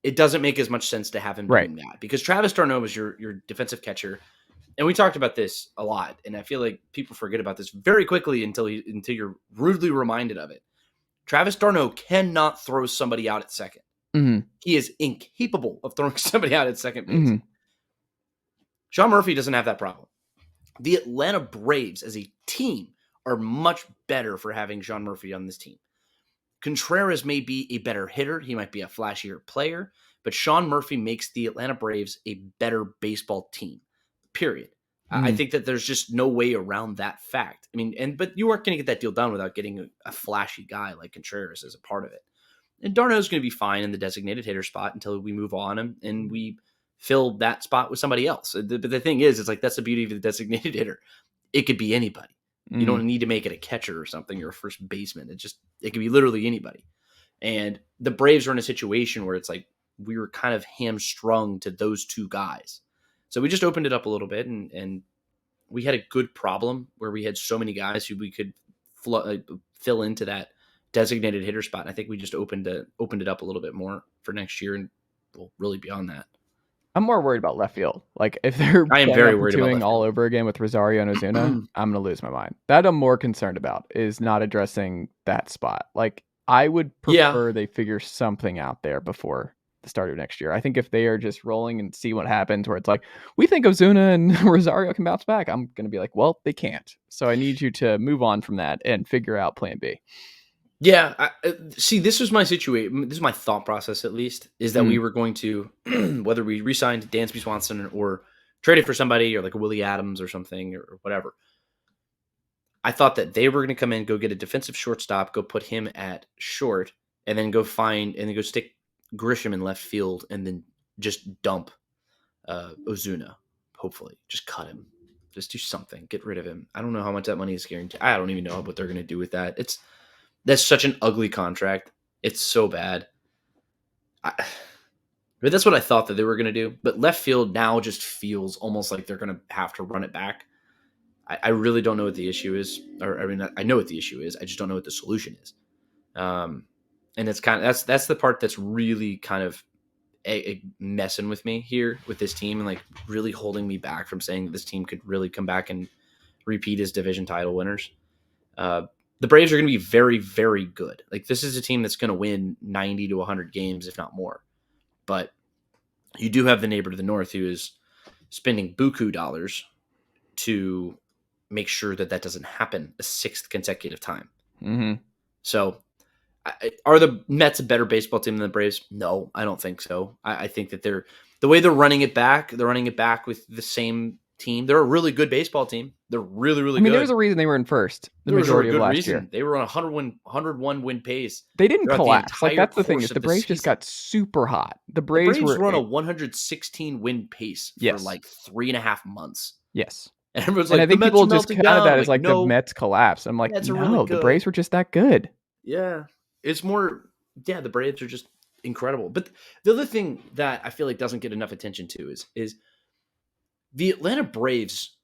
S2: it doesn't make as much sense to have him doing that, because Travis d'Arnaud was your defensive catcher. And we talked about this a lot, and I feel like people forget about this very quickly until you're rudely reminded of it. Travis d'Arnaud cannot throw somebody out at second. Mm-hmm. He is incapable of throwing somebody out at second base. Mm-hmm. Sean Murphy doesn't have that problem. The Atlanta Braves as a team are much better for having Sean Murphy on this team. Contreras may be a better hitter. He might be a flashier player, but Sean Murphy makes the Atlanta Braves a better baseball team, period. I think that there's just no way around that fact. I mean, but you weren't going to get that deal done without getting a flashy guy like Contreras as a part of it. And d'Arnaud's going to be fine in the designated hitter spot until we move on him and we fill that spot with somebody else. But the thing is, it's like, that's the beauty of the designated hitter. It could be anybody. You don't need to make it a catcher or something or a first baseman. It could be literally anybody. And the Braves are in a situation where it's like we were kind of hamstrung to those two guys. So we just opened it up a little bit, and we had a good problem where we had so many guys who we could fill into that designated hitter spot. And I think we just opened it up a little bit more for next year, and we'll really beyond that.
S1: I'm more worried about left field. Like if they're
S2: I am very worried about
S1: all over again with Rosario and Ozuna, I'm gonna lose my mind. That I'm more concerned about is not addressing that spot. Like I would prefer they figure something out there before the start of next year. I think if they are just rolling and see what happens, where it's like we think Ozuna and Rosario can bounce back, I'm gonna be like, well, they can't. So I need you to move on from that and figure out Plan B.
S2: Yeah, see, this was my situation. This is my thought process, at least, is that we were going to, whether we re-signed Dansby Swanson or traded for somebody or like a Willie Adams or something or whatever. I thought that they were going to come in, go get a defensive shortstop, go put him at short, and then go stick Grisham in left field, and then just dump Ozuna. Hopefully, just cut him, just do something, get rid of him. I don't know how much that money is guaranteed. I don't even know what they're going to do with that. That's such an ugly contract. It's so bad. But that's what I thought that they were going to do. But left field now just feels almost like they're going to have to run it back. I really don't know what the issue is. I know what the issue is. I just don't know what the solution is. And it's kind of that's the part that's really kind of messing with me here with this team, and like really holding me back from saying that this team could really come back and repeat as division title winners. The Braves are going to be very, very good. Like this is a team that's going to win 90 to 100 games, if not more. But you do have the neighbor to the north who is spending buku dollars to make sure that doesn't happen a sixth consecutive time.
S1: Mm-hmm.
S2: So are the Mets a better baseball team than the Braves? No, I don't think so. I think that the way they're running it back with the same team. They're a really good baseball team. They're really, really good.
S1: There's a reason they were in first the
S2: there was
S1: majority
S2: a good
S1: of last
S2: reason.
S1: year.
S2: They were on a 101 win pace.
S1: They didn't
S2: throughout
S1: collapse.
S2: the
S1: Like, that's the thing,
S2: course
S1: is
S2: of
S1: the
S2: the
S1: Braves just
S2: season.
S1: got super hot. The
S2: The
S1: Braves
S2: Braves
S1: were
S2: were on a 116 win pace for
S1: Yes.
S2: like 3.5 months.
S1: Yes.
S2: And everyone's
S1: And
S2: like,
S1: I think
S2: the Mets
S1: people
S2: are
S1: just
S2: melting
S1: counted
S2: down.
S1: that as like
S2: no,
S1: the Mets collapse. I'm like,
S2: Mets are
S1: no,
S2: really
S1: the
S2: good.
S1: Braves were just that good.
S2: Yeah. It's more, the Braves are just incredible. But the other thing that I feel like doesn't get enough attention to is the Atlanta Braves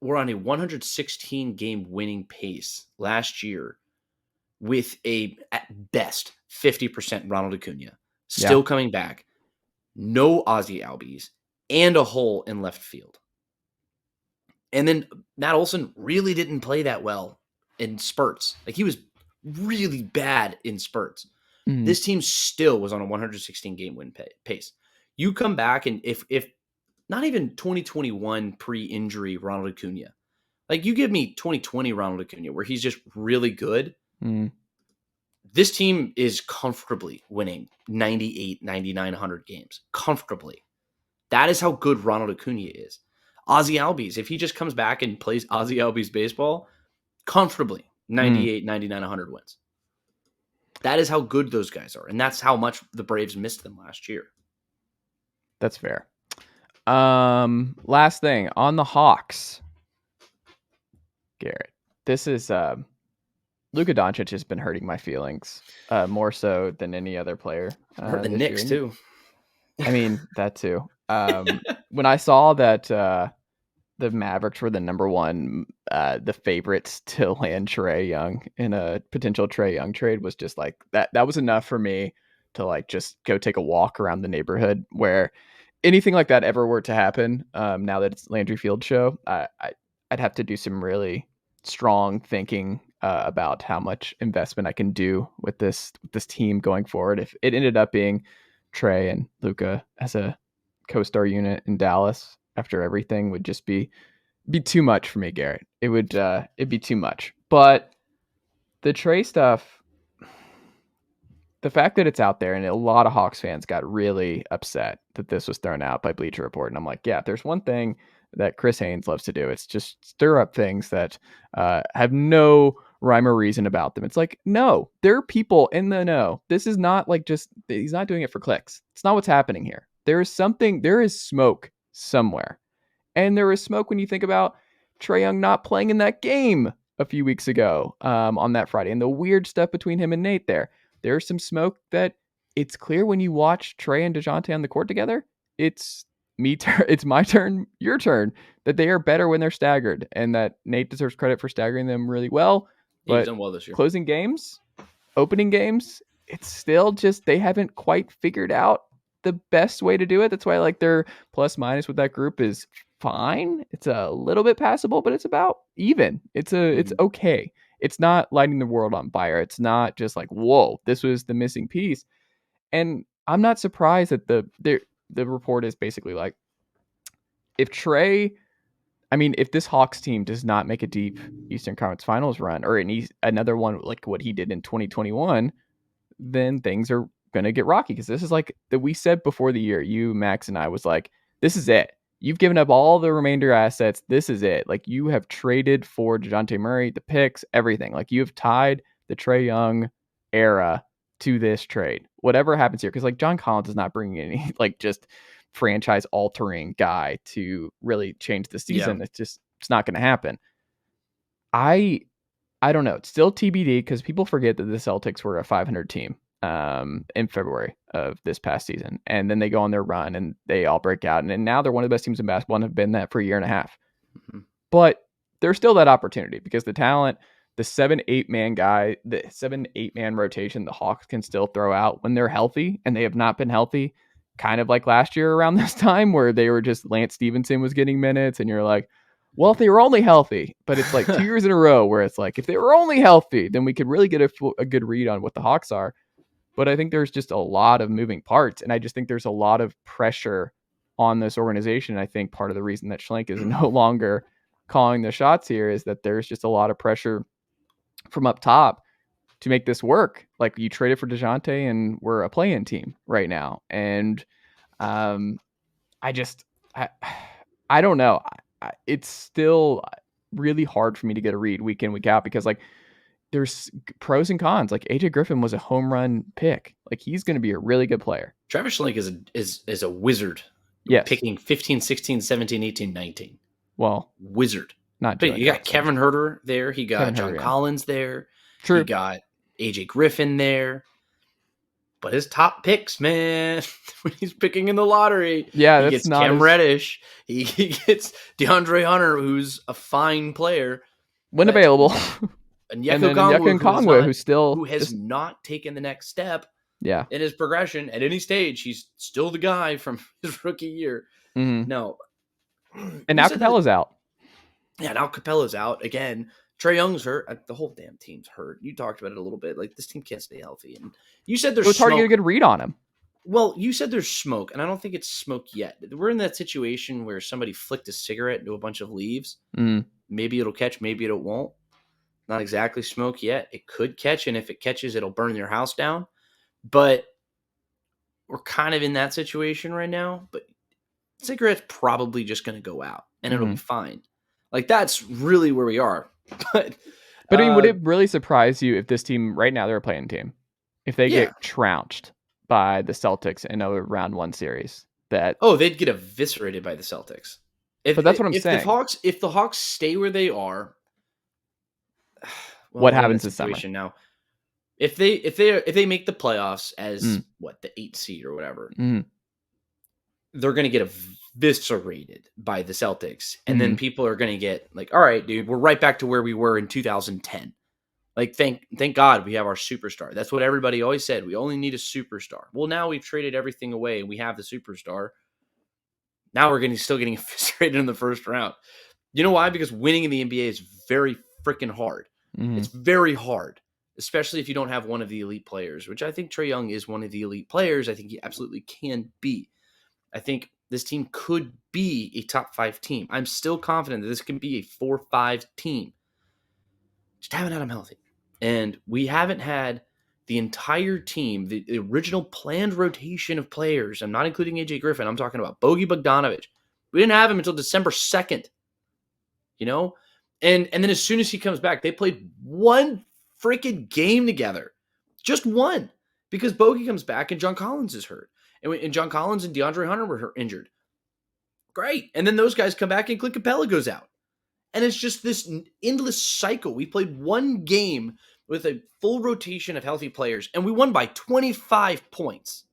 S2: were on a 116 game winning pace last year with at best 50% Ronald Acuna still coming back, no Ozzie Albies, and a hole in left field. And then Matt Olson really didn't play that well in spurts. Like, he was really bad in spurts.
S1: Mhm.
S2: This team still was on a 116 game win pace. You come back, and if not even 2021 pre-injury Ronald Acuna, like, you give me 2020 Ronald Acuna where he's just really good, this team is comfortably winning 98, 99, 100 games. Comfortably. That is how good Ronald Acuna is. Ozzie Albies, if he just comes back and plays Ozzie Albies baseball, comfortably 98, 99, 100 wins. That is how good those guys are. And that's how much the Braves missed them last year.
S1: That's fair. Last thing on the Hawks, Garrett. This is Luka Doncic has been hurting my feelings more so than any other player.
S2: Hurt the Knicks too.
S1: I mean, that too. When I saw that the Mavericks were the number one, the favorites to land Trae Young in a potential Trae Young trade, was just like that. That was enough for me to like just go take a walk around the neighborhood where anything like that ever were to happen. Now that it's Landry Field show, I'd have to do some really strong thinking about how much investment I can do with this team going forward. If it ended up being Trae and Luka as a co-star unit in Dallas after everything, would just be too much for me, Garrett. It would it'd be too much. But the Trae stuff, the fact that it's out there, and a lot of Hawks fans got really upset that this was thrown out by Bleacher Report. And I'm like, yeah, if there's one thing that Chris Haynes loves to do, it's just stir up things that have no rhyme or reason about them. It's like, no, there are people in the know. This is not like just, he's not doing it for clicks. It's not what's happening here. There is smoke somewhere. And there is smoke when you think about Trae Young not playing in that game a few weeks ago on that Friday, and the weird stuff between him and Nate there. There's some smoke that it's clear when you watch Trae and DeJounte on the court together. It's my turn, your turn, that they are better when they're staggered, and that Nate deserves credit for staggering them really well.
S2: Yeah,
S1: but
S2: he's done well this year.
S1: Closing games, opening games, it's still just, they haven't quite figured out the best way to do it. That's why like their plus minus with that group is fine. It's a little bit passable, but it's about even. It's okay. It's not lighting the world on fire. It's not just like, whoa, this was the missing piece. And I'm not surprised that the report is basically like, if this Hawks team does not make a deep Eastern Conference Finals run, or another one like what he did in 2021, then things are going to get rocky. Because this is like that we said before the year, you, Max, and I was like, this is it. You've given up all the remainder assets. This is it. Like, you have traded for DeJounte Murray, the picks, everything. Like, you have tied the Trae Young era to this trade. Whatever happens here, because like John Collins is not bringing any like just franchise altering guy to really change the season. Yeah. It's not going to happen. I don't know. It's still TBD, because people forget that the Celtics were a 500 team in February of this past season. And then they go on their run and they all break out. And now they're one of the best teams in basketball and have been that for a year and a half. Mm-hmm. But there's still that opportunity, because the talent, the 7-8 man rotation, the Hawks can still throw out when they're healthy, and they have not been healthy. Kind of like last year around this time, where they were just, Lance Stevenson was getting minutes, and you're like, well, if they were only healthy. But it's like 2 years in a row where it's like, if they were only healthy, then we could really get a good read on what the Hawks are. but I think there's just a lot of moving parts, and I just think there's a lot of pressure on this organization. I think part of the reason that Schlenk is no longer calling the shots here is that there's just a lot of pressure from up top to make this work. Like, you traded for DeJounte and we're a play-in team right now. And I don't know. It's still really hard for me to get a read week in, week out, because like there's pros and cons. Like, AJ Griffin was a home run pick. Like, he's going to be a really good player.
S2: Travis Schlenk is a wizard.
S1: Yes.
S2: Picking 15, 16, 17, 18, 19.
S1: Well,
S2: wizard.
S1: Not
S2: but you got Kevin Herter there. He got
S1: Kevin
S2: John
S1: Herter,
S2: Collins there.
S1: True.
S2: He got AJ Griffin there. But his top picks, man, when he's picking in the lottery, he gets Cam Reddish. He gets DeAndre Hunter, who's a fine player.
S1: When available.
S2: And
S1: then Nyeka Okongwu,
S2: who has not taken the next step
S1: in
S2: his progression at any stage. He's still the guy from his rookie year.
S1: Mm-hmm.
S2: No.
S1: And now Capella's out.
S2: Yeah, now Capella's out again. Trae Young's hurt. The whole damn team's hurt. You talked about it a little bit. Like, this team can't stay healthy. And you said there's
S1: smoke. It's hard to get a good read on him.
S2: Well, you said there's smoke, and I don't think it's smoke yet. We're in that situation where somebody flicked a cigarette into a bunch of leaves.
S1: Mm.
S2: Maybe it'll catch, maybe it won't. Not exactly smoke yet. It could catch, and if it catches, it'll burn your house down. But we're kind of in that situation right now. But cigarette's probably just going to go out, and it'll be fine. Like, that's really where we are. But
S1: I mean, would it really surprise you if this team right now, they're a playing team, if they get trounced by the Celtics in a round one series?
S2: They'd get eviscerated by the Celtics.
S1: But that's what I'm saying.
S2: If the Hawks stay where they are,
S1: what happens this summer?
S2: Now, if they make the playoffs as the 8th seed or whatever, they're going to get eviscerated by the Celtics, and then people are going to get like, all right, dude, we're right back to where we were in 2010. Like, thank God we have our superstar. That's what everybody always said. We only need a superstar. Well, now we've traded everything away and we have the superstar. Now we're still getting eviscerated in the first round. You know why? Because winning in the NBA is very freaking hard. It's very hard, especially if you don't have one of the elite players, which I think Trae Young is one of the elite players. I think he absolutely can be. I think this team could be a top 5 team. I'm still confident that this can be a 4-5 team. Just haven't had them healthy. And we haven't had the entire team, the original planned rotation of players. I'm not including AJ Griffin. I'm talking about Bogey Bogdanovic. We didn't have him until December 2nd. You know? And then as soon as he comes back, they played one freaking game together. Just one. Because Bogey comes back and John Collins is hurt. And John Collins and DeAndre Hunter were injured. Great. And then those guys come back and Clint Capella goes out. And it's just this endless cycle. We played one game with a full rotation of healthy players, and we won by 25 points.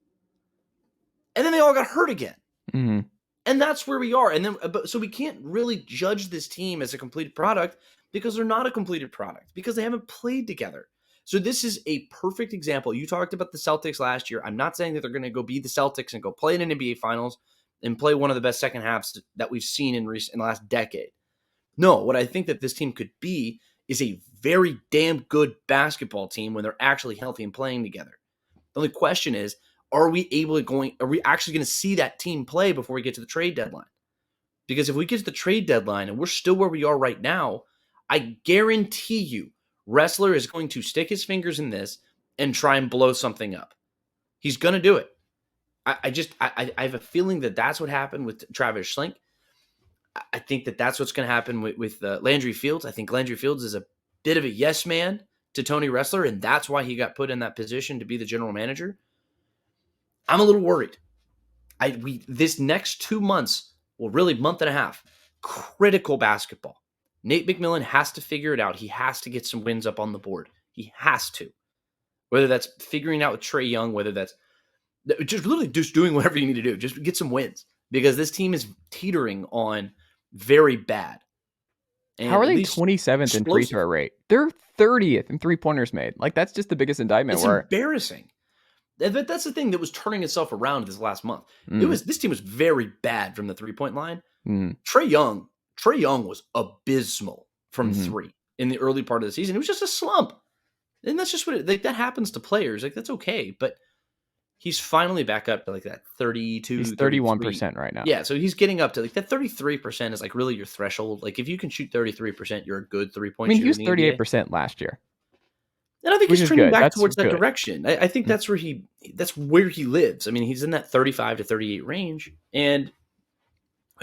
S2: And then they all got hurt again.
S1: Mm-hmm.
S2: And that's where we are. And then, so we can't really judge this team as a completed product because they're not a completed product, because they haven't played together. So this is a perfect example. You talked about the Celtics last year. I'm not saying that they're going to go be the Celtics and go play in an NBA Finals and play one of the best second halves that we've seen in the last decade. No, what I think that this team could be is a very damn good basketball team when they're actually healthy and playing together. The only question is, are we actually going to see that team play before we get to the trade deadline? Because if we get to the trade deadline and we're still where we are right now, I guarantee you Wrestler is going to stick his fingers in this and try and blow something up. He's going to do it. I have a feeling that that's what happened with Travis Schlenk. I think that that's what's going to happen with Landry Fields. I think Landry Fields is a bit of a yes man to Tony Wrestler, and that's why he got put in that position to be the general manager. I'm a little worried. This next 2 months, well, really month and a half, critical basketball. Nate McMillan has to figure it out. He has to get some wins up on the board. He has to. Whether that's figuring out with Trae Young, whether that's just literally just doing whatever you need to do. Just get some wins. Because this team is teetering on very bad. And
S1: how are they 27th in free throw rate? They're 30th in three-pointers made. Like, that's just the biggest indictment.
S2: It's embarrassing. That's the thing that was turning itself around this last month. This team was very bad from the three-point line. Trae Young was abysmal from three in the early part of the season. It was just a slump. And that's just what that happens to players. Like, that's okay. But he's finally back up to like that 32,
S1: He's
S2: 33.
S1: 31% right now.
S2: Yeah, so he's getting up to like that 33% is like really your threshold. Like, if you can shoot 33%, you're a good 3-point shooter.
S1: He was
S2: in the NBA.
S1: 38% last year.
S2: And I think
S1: Which
S2: he's
S1: is
S2: trending
S1: good.
S2: back
S1: That's
S2: towards that
S1: good.
S2: direction. I think that's where he lives. I mean, he's in that 35 to 38 range, and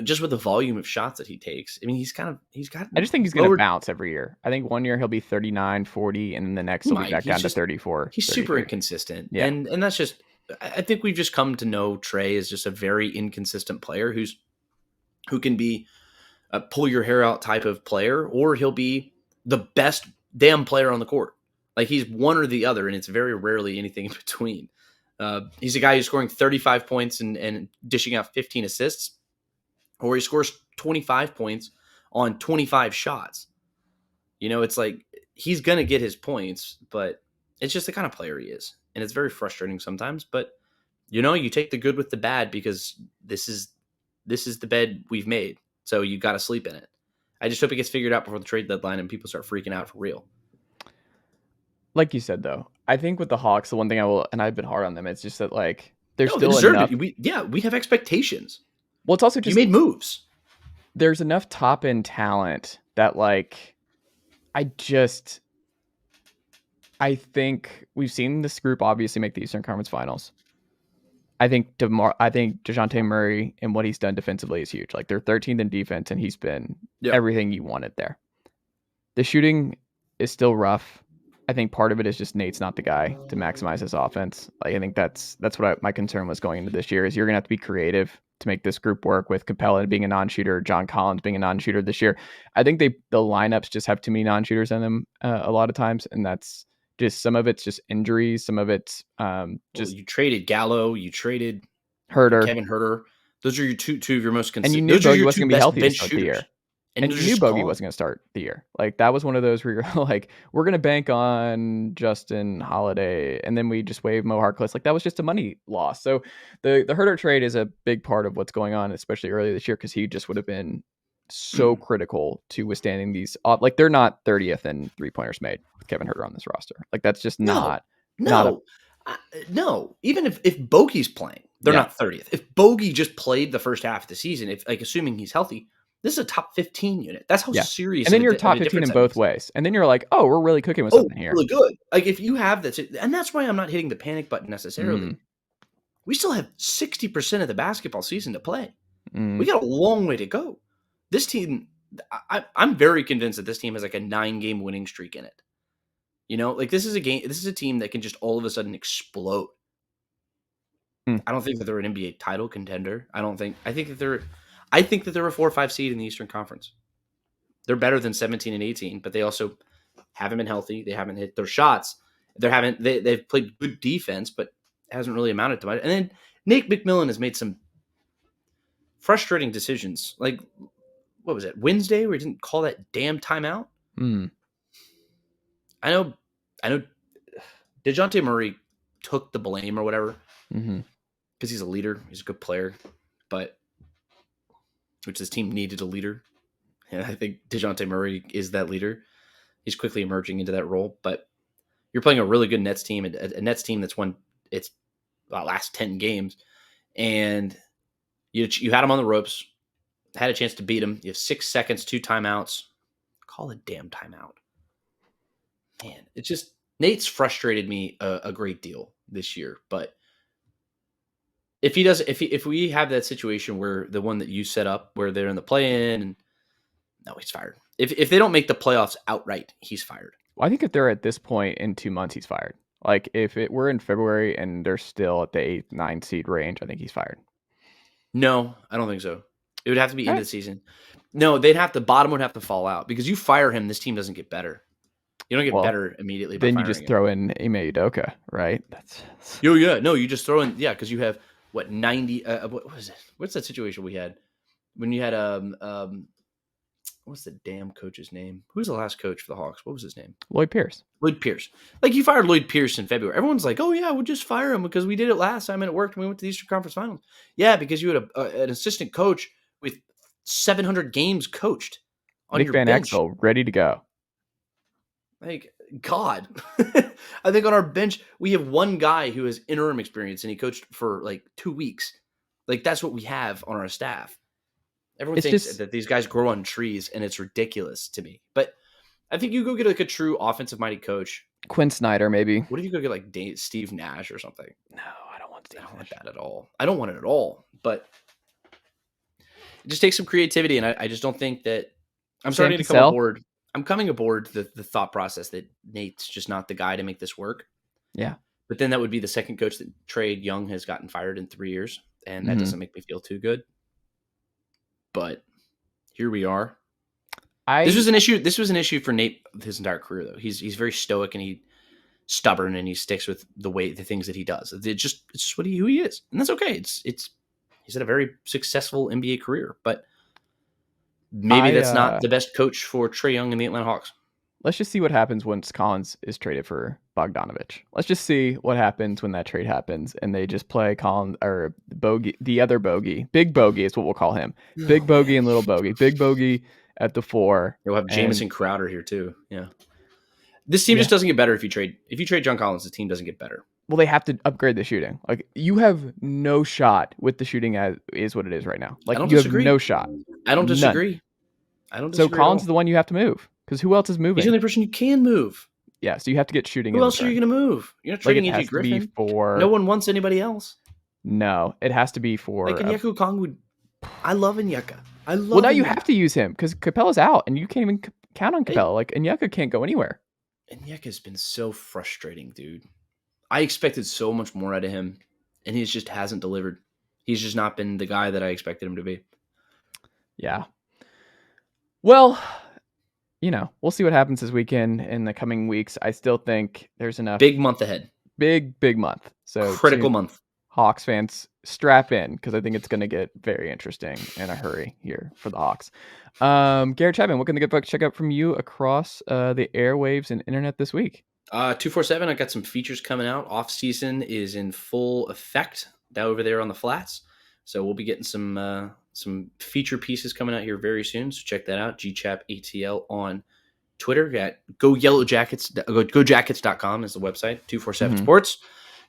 S2: just with the volume of shots that he takes, I mean, he's got.
S1: I just think he's going to bounce every year. I think one year he'll be 39, 40, and then the next he'll be back down to 34.
S2: He's
S1: 33.
S2: super inconsistent,
S1: Yeah.
S2: and that's just. I think we've just come to know Trae as just a very inconsistent player who can be a pull your hair out type of player, or he'll be the best damn player on the court. Like, he's one or the other, and it's very rarely anything in between. He's a guy who's scoring 35 points and dishing out 15 assists, or he scores 25 points on 25 shots. You know, it's like he's going to get his points, but it's just the kind of player he is. And it's very frustrating sometimes, but you know, you take the good with the bad because this is the bed we've made. So you got to sleep in it. I just hope it gets figured out before the trade deadline and people start freaking out for real.
S1: Like you said, though, I think with the Hawks, the one thing I've been hard on them, it's just that like there's
S2: No,
S1: still enough.
S2: We have expectations.
S1: Well, it's also just
S2: you made moves.
S1: There's enough top end talent that like I think we've seen this group obviously make the Eastern Conference Finals. I think DeJounte Murray and what he's done defensively is huge. Like, they're 13th in defense, and he's been everything you wanted there. The shooting is still rough. I think part of it is just Nate's not the guy to maximize his offense. Like, I think that's what my concern was going into this year is you're gonna have to be creative to make this group work with Capella being a non-shooter, John Collins being a non-shooter this year. I think the lineups just have too many non-shooters in them a lot of times, and that's just some of it's just injuries, some of it's
S2: you traded Gallo, you traded
S1: Herder,
S2: Kevin Herder. Those are your two of your most consistent.
S1: And you knew Bogey wasn't going to be healthy to start
S2: shooters.
S1: the year. And you knew Bogey wasn't going to start the year. Like, that was one of those where you're like, we're going to bank on Justin Holiday, and then we just waive Mo Harkless. Like, that was just a money loss. So the Herder trade is a big part of what's going on, especially earlier this year, because he just would have been so critical to withstanding these. Like, they're not 30th in 3-pointers made with Kevin Herder on this roster. Like, that's just
S2: no. Even if Bogey's playing, they're not 30th. If Bogey just played the first half of the season, if like assuming he's healthy, this is a top 15 unit. That's how serious.
S1: And then you're top 15 in both ways. And then you're like, oh, we're really cooking with something here.
S2: Really good. Like, if you have that, and that's why I'm not hitting the panic button necessarily. We still have 60% of the basketball season to play. We got a long way to go. This team, I'm very convinced that this team has like a 9-game winning streak in it. You know, like this is a team that can just all of a sudden explode. I don't think that they're an NBA title contender. I think that they're a 4 or 5 seed in the Eastern Conference. They're better than 17 and 18, but they also haven't been healthy. They haven't hit their shots. They've played good defense, but it hasn't really amounted to much. And then Nate McMillan has made some frustrating decisions. Like, what was it, Wednesday, where he didn't call that damn timeout? I know DeJounte Murray took the blame or whatever because he's a leader. He's a good player, which this team needed a leader. And I think DeJounte Murray is that leader. He's quickly emerging into that role. But you're playing a really good Nets team, a Nets team that's won its last 10 games. And you had them on the ropes, had a chance to beat them. You have 6 seconds, 2 timeouts. Call a damn timeout. Man, it's just Nate's frustrated me a great deal this year. But if we have that situation where the one that you set up where they're in the play-in, no, he's fired. If they don't make the playoffs outright, he's fired.
S1: Well, I think if they're at this point in 2 months, he's fired. Like, if we're in February and they're still at the 8, 9 seed range, I think he's fired.
S2: No, I don't think so. It would have to be into the season. No, the bottom would have to fall out because you fire him, this team doesn't get better. You don't get better immediately.
S1: Then you just throw in Ime Udoka, right?
S2: You just throw in because you have 90. What was it? What's that situation we had when you had what's the damn coach's name? Who's the last coach for the Hawks? What was his name?
S1: Lloyd Pierce.
S2: Like, you fired Lloyd Pierce in February. Everyone's like, oh yeah, we'll just fire him because we did it last time and it worked. And we went to the Eastern Conference Finals. Yeah, because you had an assistant coach with 700 games coached on
S1: Nick
S2: your
S1: Van
S2: bench.
S1: Exel, ready to go.
S2: Like, God. I think on our bench, we have one guy who has interim experience and he coached for like 2 weeks. Like that's what we have on our staff. Everyone thinks that these guys grow on trees and it's ridiculous to me. But I think you go get like a true offensive minded coach.
S1: Quinn Snyder, maybe.
S2: What if you go get like Steve Nash or something?
S1: No, I don't want Steve Nash.
S2: Want that at all. I don't want it at all. But it just takes some creativity. And I just don't think that I'm starting to come aboard. I'm coming aboard the thought process that Nate's just not the guy to make this work.
S1: Yeah.
S2: But then that would be the second coach that Trae Young has gotten fired in 3 years. And that doesn't make me feel too good. But here we are. This was an issue for Nate his entire career, though. He's very stoic and he's stubborn and he sticks with the things that he does. It's just who he is. And that's okay. He's had a very successful NBA career, but maybe that's not the best coach for Trae Young and the Atlanta Hawks.
S1: Let's just see what happens once Collins is traded for Bogdanovich. Let's just see what happens when that trade happens and they just play Collins or Bogey, the other Bogey. Big Bogey is what we'll call him. Big Bogey and Little Bogey. Big Bogey at the 4.
S2: You'll have Jamison Crowder here too. Yeah. This team just doesn't get better if you trade John Collins, the team doesn't get better. Well,
S1: they have to upgrade the shooting. Like you have no shot with the shooting as is what it is right now. Like you have no shot.
S2: I don't disagree.
S1: So Collins is the one you have to move. Because who else is moving?
S2: He's the only person you can move.
S1: Yeah, so you have to get shooting.
S2: Who else are you going to move? You're not trading AJ Griffin. No one wants anybody else.
S1: No, it has to be for...
S2: Like Onyeka Okongwu. I love Onyeka.
S1: Well, now you have to use him because Capella's out and you can't even count on Capella. Like Onyeka can't go anywhere.
S2: Onyeka's been so frustrating, dude. I expected so much more out of him and he just hasn't delivered. He's just not been the guy that I expected him to be.
S1: Yeah. Well... we'll see what happens this weekend in the coming weeks. I still think there's enough.
S2: Big month ahead.
S1: Big month. So
S2: critical month.
S1: Hawks fans, strap in because I think it's going to get very interesting in a hurry here for the Hawks. Garrett Chapman, what can the good folks check out from you across the airwaves and internet this week?
S2: 247, I got some features coming out. Off season is in full effect down over there on the flats. So we'll be getting some feature pieces coming out here very soon. So check that out. GChapATL on Twitter. At GoJackets.com is the website. 247 Sports.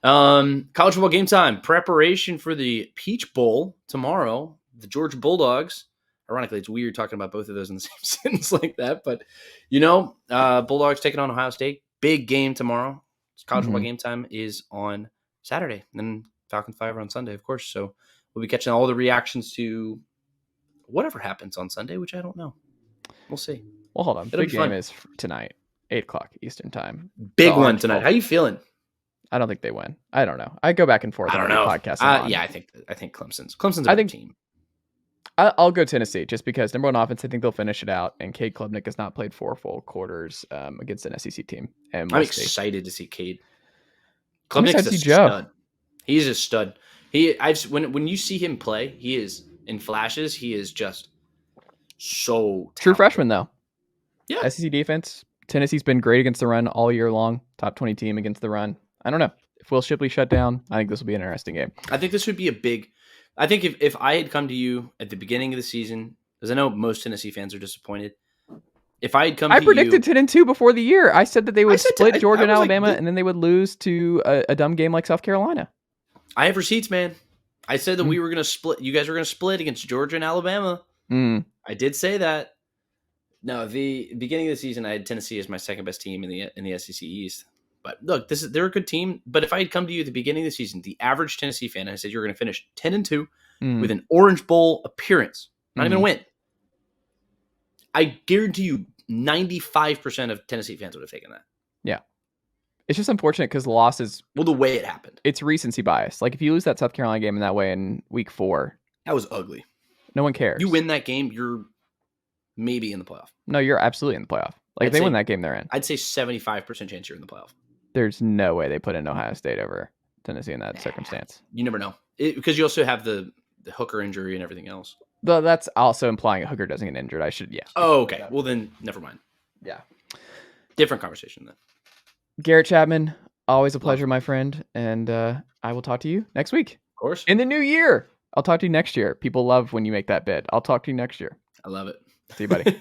S2: College football game time. Preparation for the Peach Bowl tomorrow. The Georgia Bulldogs. Ironically, it's weird talking about both of those in the same sentence like that. But, Bulldogs taking on Ohio State. Big game tomorrow. College football game time is on Saturday. And then Falcons 5 on Sunday, of course. So we'll be catching all the reactions to whatever happens on Sunday, which I don't know. We'll see.
S1: Well, hold on. Big game is tonight, 8 o'clock Eastern time.
S2: Big one tonight. How you feeling?
S1: I don't think they win. I don't know. I go back and forth.
S2: I don't know.
S1: Podcast
S2: I think Clemson's a better team.
S1: I'll go Tennessee just because number one offense. I think they'll finish it out. And Cade Klubnik has not played 4 full quarters against an SEC team. And
S2: I'm excited to see Cade. Klubnik's a stud. He's a stud. When you see him play, he is in flashes. He is just so
S1: true freshman though.
S2: Yeah,
S1: SEC defense. Tennessee's been great against the run all year long. Top 20 team against the run. I don't know if Will Shipley shut down. I think this will be an interesting game.
S2: I think this would be a big. I think if I had come to you at the beginning of the season, because I know most Tennessee fans are disappointed. If I had come, I
S1: predicted 10-2 before the year. I said that they would split Georgia and Alabama, and then they would lose to a dumb game like South Carolina.
S2: I have receipts, man. I said that we were going to split. You guys were going to split against Georgia and Alabama. I did say that. No, the beginning of the season, I had Tennessee as my second best team in the SEC East. But look, they're a good team. But if I had come to you at the beginning of the season, the average Tennessee fan, and I said you're going to finish 10-2 with an Orange Bowl appearance, not even a win, I guarantee you 95% of Tennessee fans would have taken that.
S1: Yeah. It's just unfortunate because the loss is...
S2: Well, the way it happened.
S1: It's recency bias. Like, if you lose that South Carolina game in that way in week 4...
S2: That was ugly.
S1: No one cares.
S2: You win that game, you're maybe in the playoff.
S1: No, you're absolutely in the playoff. Like, if they win that game, they're in.
S2: I'd say 75% chance you're in the playoff.
S1: There's no way they put in Ohio State over Tennessee in that circumstance.
S2: You never know. Because you also have the Hooker injury and everything else.
S1: Though that's also implying Hooker doesn't get injured.
S2: Oh, okay. Well, then, never mind.
S1: Yeah.
S2: Different conversation then.
S1: Garrett Chapman, always a pleasure, my friend. And I will talk to you next week.
S2: Of course.
S1: In the new year. I'll talk to you next year. People love when you make that bid. I'll talk to you next year.
S2: I love it.
S1: See you, buddy.